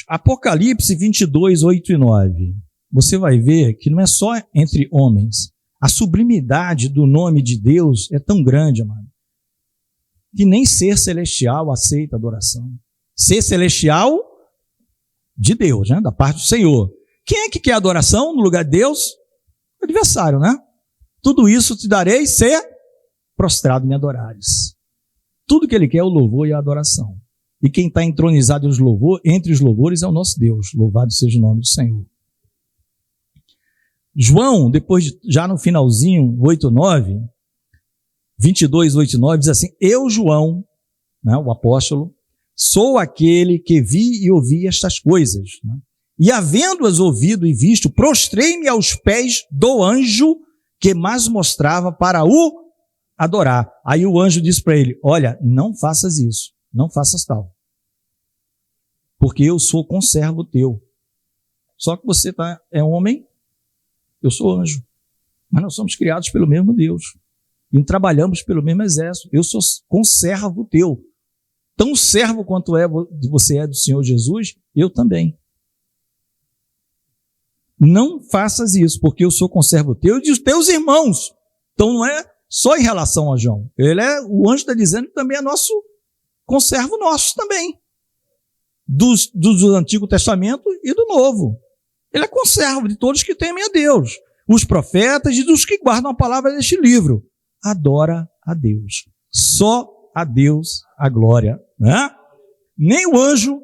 Apocalipse 22, 8 e 9. Você vai ver que não é só entre homens. A sublimidade do nome de Deus é tão grande, amado, que nem ser celestial aceita adoração. Ser celestial de Deus, né? Da parte do Senhor. Quem é que quer adoração no lugar de Deus? O adversário, né? Tudo isso te darei se prostrado me adorares. Tudo que ele quer é o louvor e a adoração. E quem está entronizado entre os louvores é o nosso Deus. Louvado seja o nome do Senhor. João, depois, já no finalzinho, 8:9, 22, 8 e 9, diz assim, eu, João, né, o apóstolo, sou aquele que vi e ouvi estas coisas. Né? E havendo-as ouvido e visto, prostrei-me aos pés do anjo que mais mostrava para o adorar. Aí o anjo disse para ele, olha, não faças isso, não faças tal, porque eu sou conservo teu. Só que você é homem, eu sou anjo, mas nós somos criados pelo mesmo Deus. E trabalhamos pelo mesmo exército. Eu sou conservo teu. tão servo quanto você é do Senhor Jesus, eu também. Não faças isso, porque eu sou conservo teu e dos teus irmãos. Então não é só em relação a João. O anjo está dizendo que também é nosso conservo nosso também. Do Antigo Testamento e do Novo. Ele é conservo de todos que temem a Deus. Os profetas e dos que guardam a palavra deste livro. Adora a Deus. Só a Deus a glória. Né? Nem o anjo,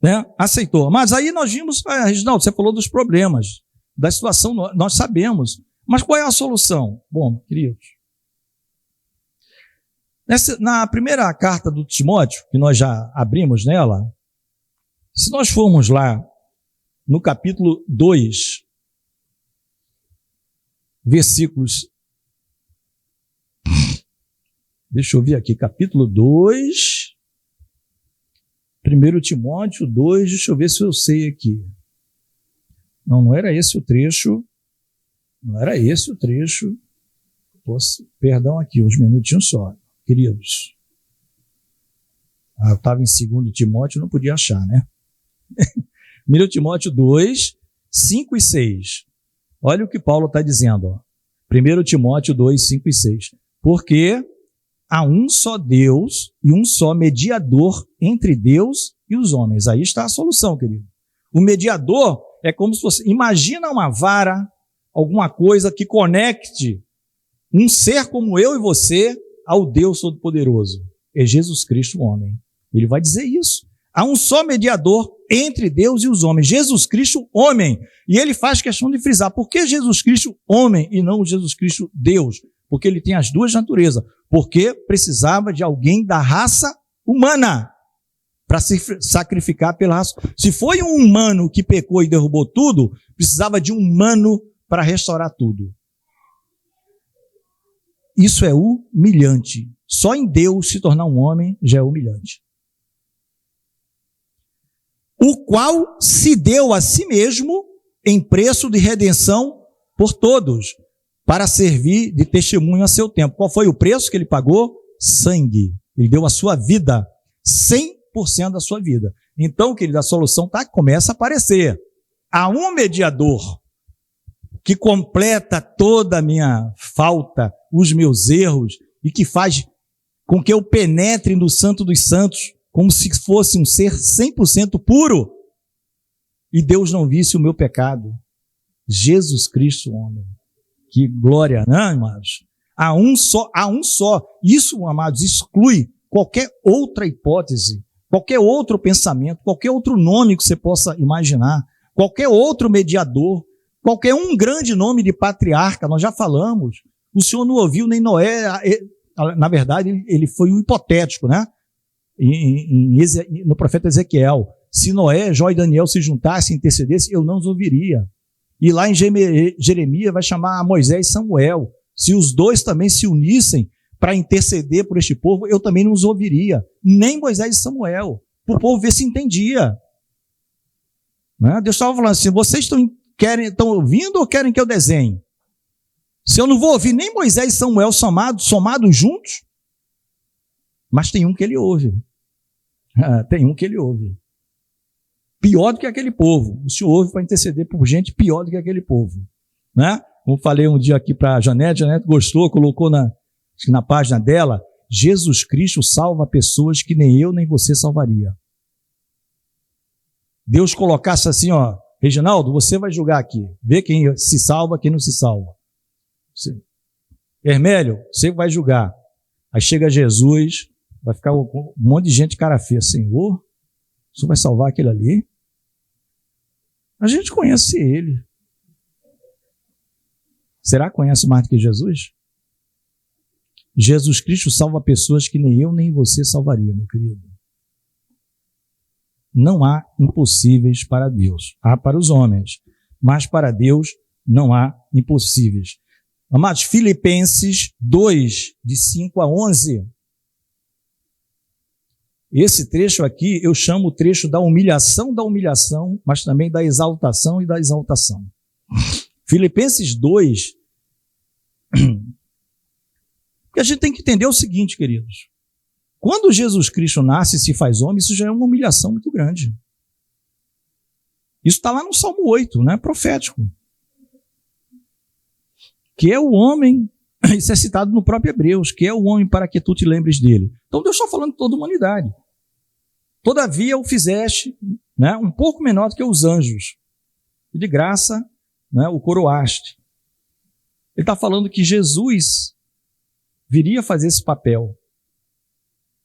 né, aceitou. Mas aí nós vimos, Reginaldo, você falou dos problemas, da situação, nós sabemos. Mas qual é a solução? Bom, queridos, na primeira carta do Timóteo, que nós já abrimos nela, se nós formos lá no capítulo 2, versículos, deixa eu ver aqui, capítulo 2, 1 Timóteo 2, deixa eu ver se eu sei aqui. Não era esse o trecho. Não era esse o trecho. Perdão aqui, uns minutinhos só, queridos. Eu estava em 2 Timóteo, não podia achar, né? 1 Timóteo 2, 5 e 6. Olha o que Paulo está dizendo. Ó. 1 Timóteo 2, 5 e 6. Porque há um só Deus e um só mediador entre Deus e os homens. Aí está a solução, querido. O mediador é como se fosse, imagina uma vara, alguma coisa que conecte um ser como eu e você ao Deus Todo-Poderoso. É Jesus Cristo, o homem. Ele vai dizer isso. Há um só mediador entre Deus e os homens. Jesus Cristo, homem. E ele faz questão de frisar. Por que Jesus Cristo, homem, e não Jesus Cristo, Deus? Porque ele tem as duas naturezas. Porque precisava de alguém da raça humana para se sacrificar pela raça. Se foi um humano que pecou e derrubou tudo, precisava de um humano para restaurar tudo. Isso é humilhante. Só em Deus se tornar um homem já é humilhante. O qual se deu a si mesmo em preço de redenção por todos, para servir de testemunho a seu tempo. Qual foi o preço que ele pagou? Sangue. Ele deu a sua vida, 100% da sua vida. Então, querido, a solução começa a aparecer. Há um mediador que completa toda a minha falta, os meus erros, e que faz com que eu penetre no Santo dos Santos, como se fosse um ser 100% puro, e Deus não visse o meu pecado. Jesus Cristo, homem. Que glória, né, amados? Há um só. Isso, amados, exclui qualquer outra hipótese, qualquer outro pensamento, qualquer outro nome que você possa imaginar, qualquer outro mediador, qualquer um grande nome de patriarca, nós já falamos. O Senhor não ouviu nem Noé, na verdade, ele foi um hipotético, né? No profeta Ezequiel. Se Noé, Jó e Daniel se juntassem e intercedessem, eu não os ouviria. E lá em Jeremias vai chamar Moisés e Samuel. Se os dois também se unissem para interceder por este povo, eu também não os ouviria. Nem Moisés e Samuel. Para o povo ver se entendia. Né? Deus estava falando assim, vocês estão ouvindo ou querem que eu desenhe? Se eu não vou ouvir nem Moisés e Samuel somados juntos, mas tem um que ele ouve. Tem um que ele ouve. Pior do que aquele povo. O Senhor ouve para interceder por gente pior do que aquele povo. Né? Como falei um dia aqui para a Janete gostou, colocou na página dela, Jesus Cristo salva pessoas que nem eu nem você salvaria. Deus colocasse assim, ó, Reginaldo, você vai julgar aqui, vê quem se salva, quem não se salva. Hermélio, você vai julgar. Aí chega Jesus, vai ficar um monte de gente cara feia, Senhor, o Senhor vai salvar aquele ali? A gente conhece ele. Será que conhece mais do que Jesus? Jesus Cristo salva pessoas que nem eu nem você salvaria, meu querido. Não há impossíveis para Deus. Há para os homens, mas para Deus não há impossíveis. Amados, Filipenses 2, de 5 a 11. Esse trecho aqui eu chamo o trecho da humilhação, mas também da exaltação e da exaltação. Filipenses 2, porque a gente tem que entender o seguinte, queridos. Quando Jesus Cristo nasce e se faz homem, isso já é uma humilhação muito grande. Isso está lá no Salmo 8, né? Profético. Que é o homem, isso é citado no próprio Hebreus, que é o homem para que tu te lembres dele. Então Deus está falando de toda a humanidade. Todavia o fizeste, né, um pouco menor do que os anjos. E de graça, né, o coroaste. Ele está falando que Jesus viria fazer esse papel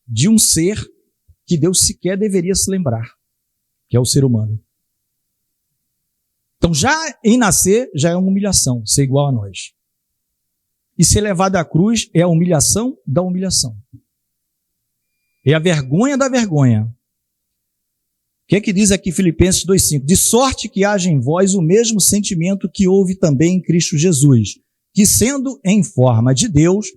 de um ser que Deus sequer deveria se lembrar, que é o ser humano. Então já em nascer, já é uma humilhação, ser igual a nós. E ser levado à cruz é a humilhação da humilhação. É a vergonha da vergonha. O que é que diz aqui Filipenses 2,5? De sorte que haja em vós o mesmo sentimento que houve também em Cristo Jesus, que sendo em forma de Deus,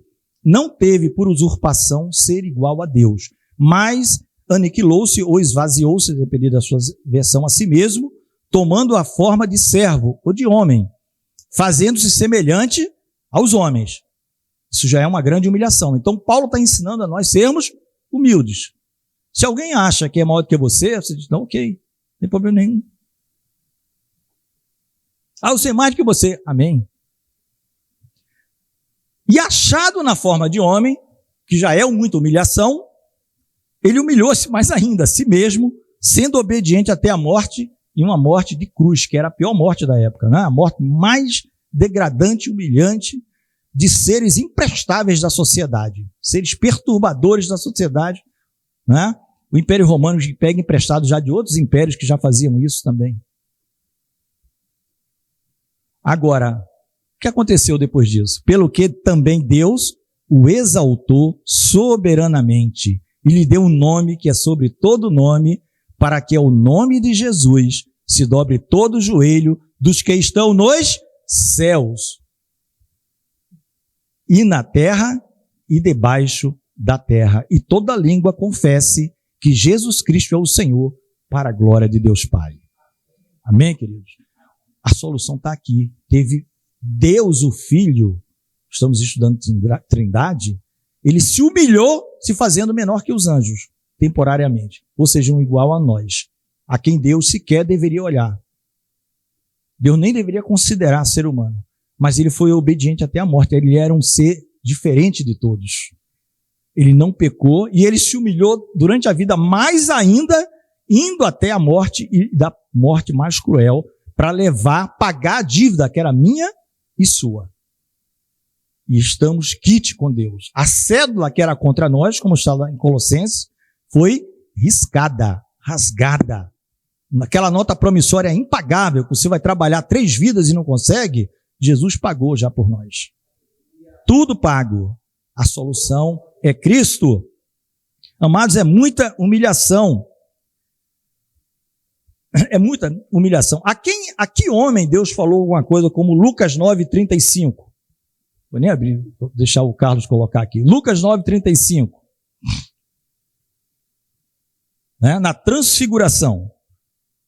não teve por usurpação ser igual a Deus, mas aniquilou-se ou esvaziou-se, dependendo da sua versão, a si mesmo, tomando a forma de servo ou de homem, fazendo-se semelhante aos homens. Isso já é uma grande humilhação. Então Paulo está ensinando a nós sermos humildes. Se alguém acha que é maior do que você diz, não, ok, não tem problema nenhum. Ah, eu sei mais do que você. Amém. E achado na forma de homem, que já é muita humilhação, ele humilhou-se mais ainda a si mesmo, sendo obediente até a morte, e uma morte de cruz, que era a pior morte da época, né? A morte mais degradante e humilhante de seres imprestáveis da sociedade, seres perturbadores da sociedade, né? O Império Romano pega emprestado já de outros impérios que já faziam isso também. Agora, o que aconteceu depois disso? Pelo que também Deus o exaltou soberanamente e lhe deu um nome que é sobre todo nome, para que ao nome de Jesus se dobre todo o joelho dos que estão nos céus e na terra e debaixo da terra, e toda língua confesse que Jesus Cristo é o Senhor, para a glória de Deus Pai. Amém, queridos? A solução está aqui. Teve Deus, o Filho, estamos estudando Trindade, ele se humilhou se fazendo menor que os anjos, temporariamente, ou seja, um igual a nós, a quem Deus sequer deveria olhar. Deus nem deveria considerar ser humano, mas ele foi obediente até a morte. Ele era um ser diferente de todos. Ele não pecou e ele se humilhou durante a vida mais ainda, indo até a morte, e da morte mais cruel, para pagar a dívida que era minha e sua. E estamos quite com Deus. A cédula que era contra nós, como está lá em Colossenses, foi riscada, rasgada. Naquela nota promissória impagável, que você vai trabalhar 3 vidas e não consegue, Jesus pagou já por nós. Tudo pago. A solução é Cristo. Amados, é muita humilhação. É muita humilhação. A que homem Deus falou alguma coisa como Lucas 9:35? Vou nem abrir, vou deixar o Carlos colocar aqui. Lucas 9:35. Né? Na transfiguração.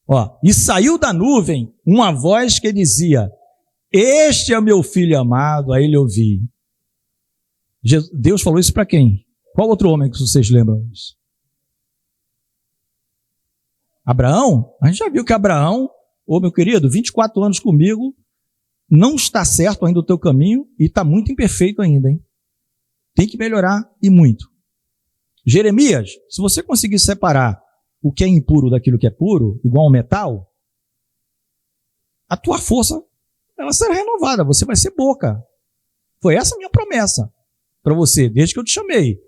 Ó, e saiu da nuvem uma voz que dizia: este é o meu filho amado, a ele ouvi. Deus falou isso para quem? Qual outro homem que vocês lembram disso? Abraão? A gente já viu que Abraão, meu querido, 24 anos comigo, não está certo ainda o teu caminho e está muito imperfeito ainda, hein? Tem que melhorar e muito. Jeremias, se você conseguir separar o que é impuro daquilo que é puro, igual ao metal, a tua força, ela será renovada, você vai ser boca. Foi essa a minha promessa para você, desde que eu te chamei.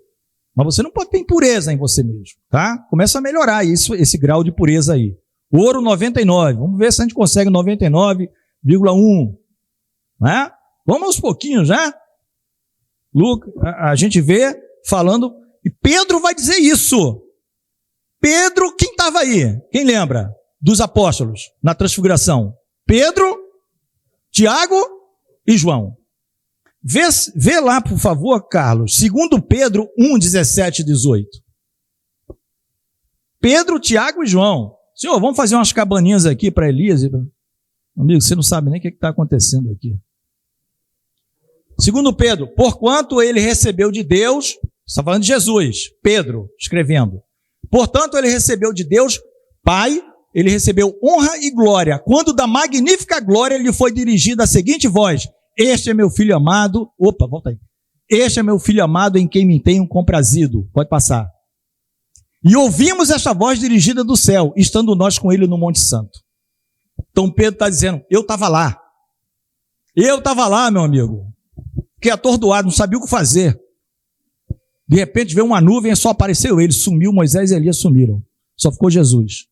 Mas você não pode ter impureza em você mesmo, tá? Começa a melhorar esse grau de pureza aí. Ouro 99, vamos ver se a gente consegue 99,1, né? Vamos aos pouquinhos, né? A gente vê falando, e Pedro vai dizer isso. Pedro, quem estava aí? Quem lembra dos apóstolos na transfiguração? Pedro, Tiago e João. Vê lá, por favor, Carlos, 2 Pedro 1, 17 e 18. Pedro, Tiago e João. Senhor, vamos fazer umas cabaninhas aqui para Elias. Amigo, você não sabe nem o que está acontecendo aqui. 2 Pedro, porquanto ele recebeu de Deus Está falando de Jesus, Pedro, escrevendo. Portanto, ele recebeu de Deus, Pai, ele recebeu honra e glória, quando da magnífica glória lhe foi dirigida a seguinte voz: este é meu filho amado, volta aí. Este é meu filho amado em quem me tenho comprazido. Pode passar. E ouvimos esta voz dirigida do céu, estando nós com ele no Monte Santo. Então Pedro está dizendo, eu estava lá. Eu estava lá, meu amigo. Fiquei atordoado, não sabia o que fazer. De repente veio uma nuvem e só apareceu ele. Sumiu, Moisés e Elias sumiram. Só ficou Jesus.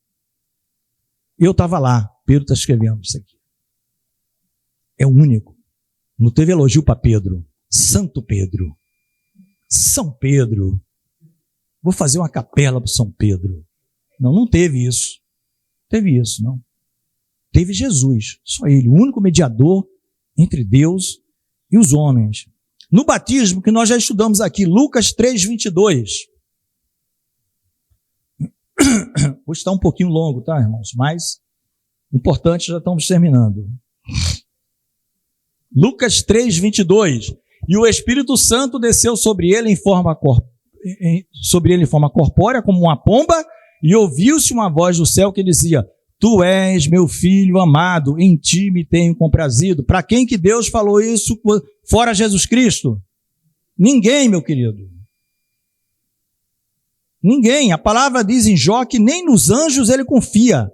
Eu estava lá. Pedro está escrevendo isso aqui. É o único. Não teve elogio para Pedro. Santo Pedro. São Pedro. Vou fazer uma capela para São Pedro. Não, não teve isso. Teve isso, não. Teve Jesus. Só ele, o único mediador entre Deus e os homens. No batismo, que nós já estudamos aqui, Lucas 3:22. Hoje está um pouquinho longo, tá, irmãos? Mas, importante, já estamos terminando. Lucas 3:22. E o Espírito Santo desceu sobre ele em forma corpórea, como uma pomba, e ouviu-se uma voz do céu que dizia: Tu és meu filho amado, em ti me tenho comprazido. Para quem que Deus falou isso fora Jesus Cristo? Ninguém, meu querido. Ninguém. A palavra diz em Jó que nem nos anjos ele confia.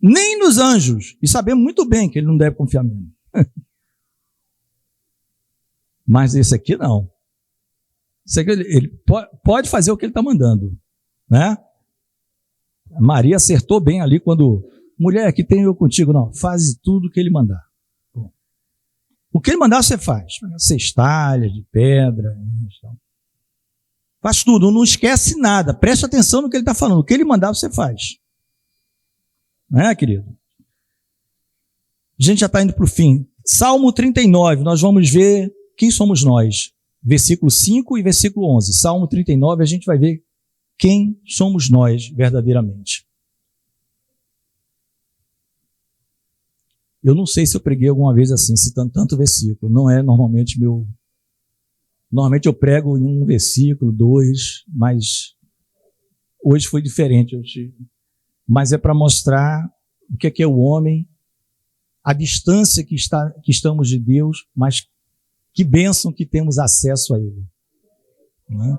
Nem nos anjos. E sabemos muito bem que ele não deve confiar mesmo. Mas esse aqui não. Esse aqui, ele pode fazer o que ele está mandando, né? Maria acertou bem ali quando, mulher, aqui tenho eu contigo. Não, faz tudo o que ele mandar. O que ele mandar você faz. Cestalha de pedra. Faz tudo, não esquece nada. Preste atenção no que ele está falando. O que ele mandar você faz. Não é, querido? A gente já está indo para o fim. Salmo 39, nós vamos ver quem somos nós. Versículo 5 e versículo 11. Salmo 39, a gente vai ver quem somos nós verdadeiramente. Eu não sei se eu preguei alguma vez assim, citando tanto versículo. Não é normalmente meu... Normalmente eu prego em um versículo, 2, mas hoje foi diferente. Mas é para mostrar o que é o homem, a distância que estamos de Deus, mas que bênção que temos acesso a Ele. Né?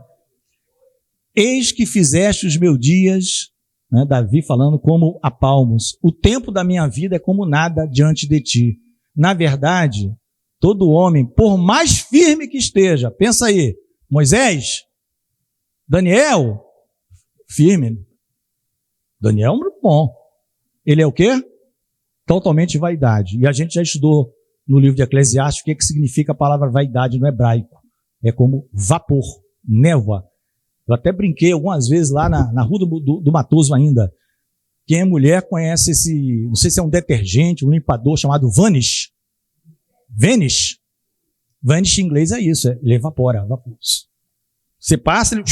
Eis que fizeste os meus dias, né, Davi falando, como a palmos. O tempo da minha vida é como nada diante de ti. Na verdade, todo homem, por mais firme que esteja, pensa aí, Moisés, Daniel, firme. Daniel é muito bom. Ele é o quê? Totalmente vaidade. E a gente já estudou no livro de Eclesiastes o que significa a palavra vaidade no hebraico. É como vapor, névoa. Eu até brinquei algumas vezes lá na rua do Matoso ainda. Quem é mulher conhece esse, não sei se é um detergente, um limpador chamado Vanish. Vanish. Vanish em inglês é isso, ele evapora, vapor. Você passa, ele...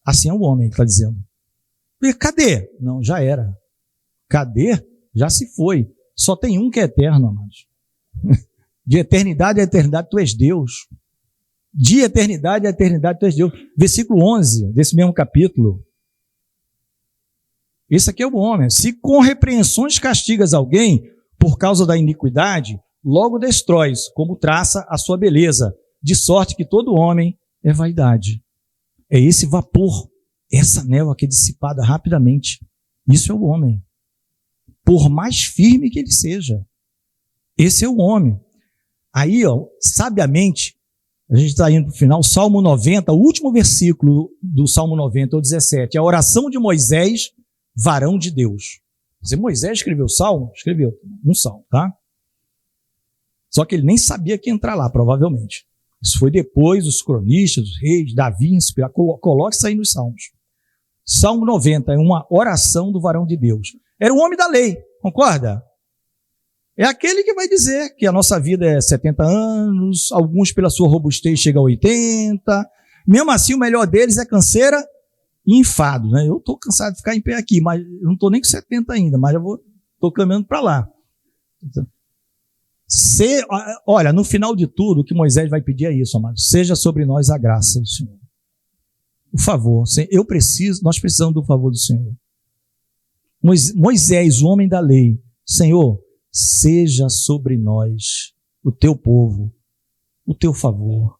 Assim é o homem, ele está dizendo. E cadê? Não, já era. Cadê? Já se foi. Só tem um que é eterno, amados. De eternidade a eternidade, tu és Deus. De eternidade a eternidade, tu és Deus. Versículo 11 desse mesmo capítulo. Esse aqui é o homem. Se com repreensões castigas alguém por causa da iniquidade, logo destróis, como traça a sua beleza, de sorte que todo homem é vaidade. É esse vapor, essa névoa que é dissipada rapidamente. Isso é o homem. Por mais firme que ele seja. Esse é o homem. Aí, ó, sabiamente, a gente está indo para o final, Salmo 90, o último versículo do Salmo 90, o 17, a oração de Moisés, varão de Deus. Quer dizer, Moisés escreveu o Salmo? Escreveu um Salmo, tá? Só que ele nem sabia que ia entrar lá, provavelmente. Isso foi depois, os cronistas, os reis, Davi inspirar. Coloque isso aí nos Salmos. Salmo 90 é uma oração do varão de Deus. Era o homem da lei, concorda? É aquele que vai dizer que a nossa vida é 70 anos, alguns pela sua robustez chegam a 80. Mesmo assim, o melhor deles é canseira e enfado. Né? Eu estou cansado de ficar em pé aqui, mas eu não estou nem com 70 ainda, mas eu estou caminhando para lá. Olha, no final de tudo, o que Moisés vai pedir é isso, amado. Seja sobre nós a graça do Senhor. O favor. Nós precisamos do favor do Senhor. Moisés, o homem da lei, Senhor, seja sobre nós, o teu povo, o teu favor,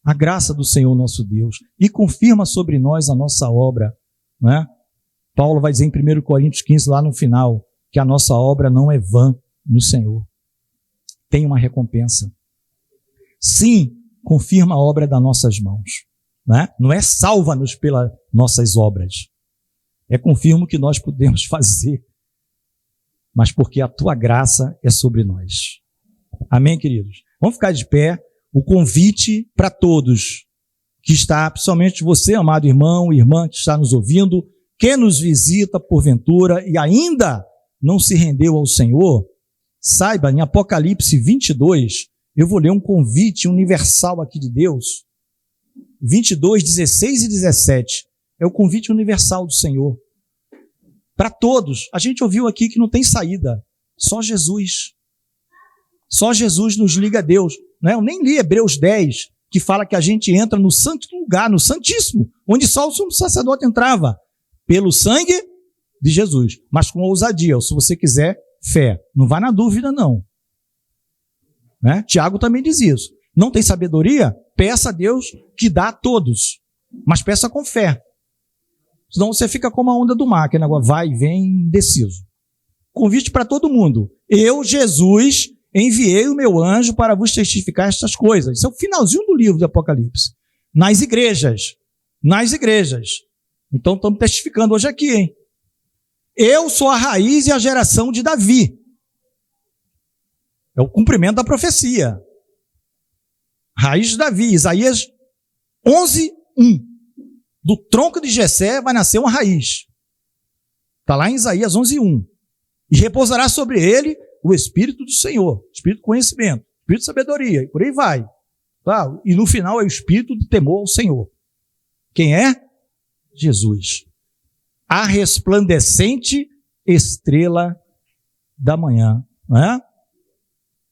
a graça do Senhor nosso Deus, e confirma sobre nós a nossa obra, né? Paulo vai dizer em 1 Coríntios 15, lá no final, que a nossa obra não é vã no Senhor. Tem uma recompensa. Sim, confirma a obra das nossas mãos, né? Não é salva-nos pelas nossas obras, é confirma o que nós podemos fazer, mas porque a tua graça é sobre nós. Amém, queridos? Vamos ficar de pé. O convite para todos que está, principalmente você, amado irmão, irmã que está nos ouvindo, que nos visita porventura e ainda não se rendeu ao Senhor, saiba, em Apocalipse 22, eu vou ler um convite universal aqui de Deus. 22, 16 e 17. É o convite universal do Senhor. Para todos. A gente ouviu aqui que não tem saída. Só Jesus. Só Jesus nos liga a Deus. Né? Eu nem li Hebreus 10, que fala que a gente entra no santo lugar, no Santíssimo, onde só o sumo sacerdote entrava. Pelo sangue de Jesus. Mas com ousadia, ou se você quiser, fé. Não vai na dúvida, não. Né? Tiago também diz isso. Não tem sabedoria? Peça a Deus que dá a todos. Mas peça com fé. Senão você fica como a onda do mar, que negócio vai e vem indeciso. Convite para todo mundo. Eu, Jesus, enviei o meu anjo para vos testificar estas coisas. Isso é o finalzinho do livro de Apocalipse. Nas igrejas. Nas igrejas. Então estamos testificando hoje aqui, hein? Eu sou a raiz e a geração de Davi. É o cumprimento da profecia. Raiz de Davi, Isaías 11, 1. Do tronco de Jessé vai nascer uma raiz. Está lá em Isaías 11, 1. E repousará sobre ele o Espírito do Senhor, Espírito de conhecimento, Espírito de sabedoria, e por aí vai. Tá? E no final é o Espírito de temor ao Senhor. Quem é? Jesus. A resplandecente estrela da manhã. Não é? O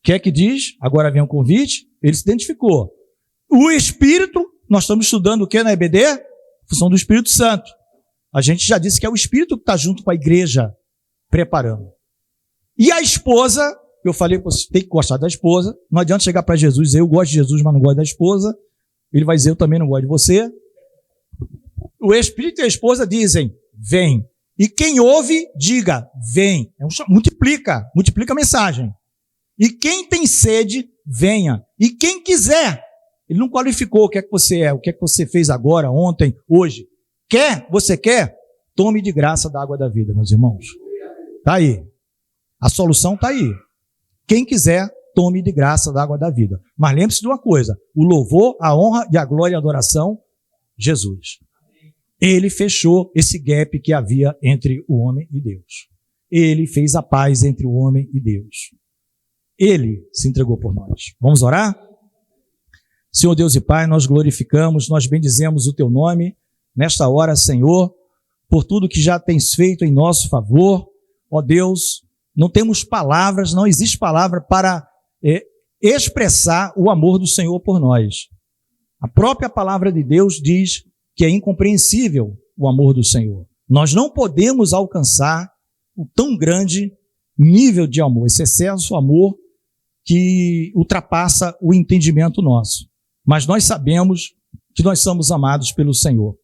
que é que diz? Agora vem o convite. Ele se identificou. O Espírito, nós estamos estudando o que na EBD? Função do Espírito Santo. A gente já disse que é o Espírito que está junto com a igreja, preparando. E a esposa, eu falei, você tem que gostar da esposa. Não adianta chegar para Jesus e dizer, eu gosto de Jesus, mas não gosto da esposa. Ele vai dizer, eu também não gosto de você. O Espírito e a esposa dizem, vem. E quem ouve, diga, vem. Multiplica a mensagem. E quem tem sede, venha. E quem quiser, ele não qualificou o que é que você é, o que é que você fez agora, ontem, hoje. Você quer? Tome de graça da água da vida, meus irmãos. Está aí. A solução está aí. Quem quiser, tome de graça da água da vida. Mas lembre-se de uma coisa, o louvor, a honra e a glória e a adoração, Jesus. Ele fechou esse gap que havia entre o homem e Deus. Ele fez a paz entre o homem e Deus. Ele se entregou por nós. Vamos orar? Senhor Deus e Pai, nós glorificamos, nós bendizemos o Teu nome nesta hora, Senhor, por tudo que já tens feito em nosso favor. Ó Deus, não temos palavras, não existe palavra para expressar o amor do Senhor por nós. A própria palavra de Deus diz que é incompreensível o amor do Senhor. Nós não podemos alcançar o tão grande nível de amor, esse excesso amor que ultrapassa o entendimento nosso. Mas nós sabemos que nós somos amados pelo Senhor.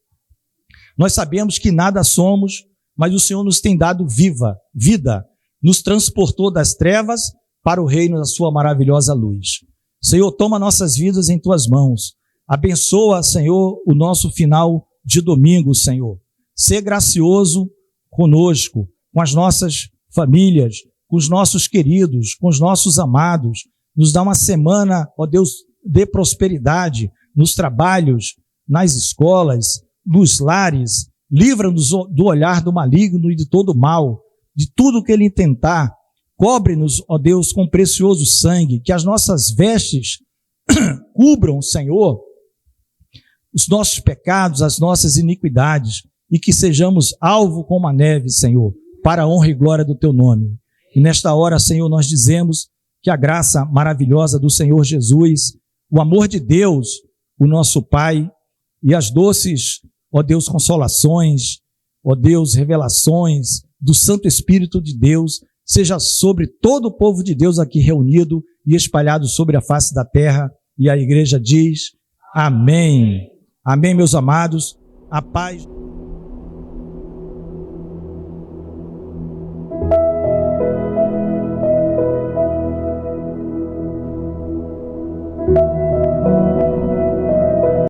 Nós sabemos que nada somos, mas o Senhor nos tem dado vida, nos transportou das trevas para o reino da sua maravilhosa luz. Senhor, toma nossas vidas em tuas mãos. Abençoa, Senhor, o nosso final de domingo, Senhor. Sê gracioso conosco, com as nossas famílias, com os nossos queridos, com os nossos amados. Nos dá uma semana, ó Deus, de prosperidade nos trabalhos, nas escolas, nos lares. Livra-nos do olhar do maligno e de todo o mal, de tudo que ele intentar. Cobre-nos, ó Deus, com precioso sangue, que as nossas vestes cubram, Senhor, os nossos pecados, as nossas iniquidades, e que sejamos alvo como a neve, Senhor, para a honra e glória do Teu nome. E nesta hora, Senhor, nós dizemos que a graça maravilhosa do Senhor Jesus, o amor de Deus, o nosso Pai, e as doces, ó Deus, consolações, ó Deus, revelações do Santo Espírito de Deus, seja sobre todo o povo de Deus aqui reunido e espalhado sobre a face da terra. E a igreja diz: amém. Amém, meus amados. A paz.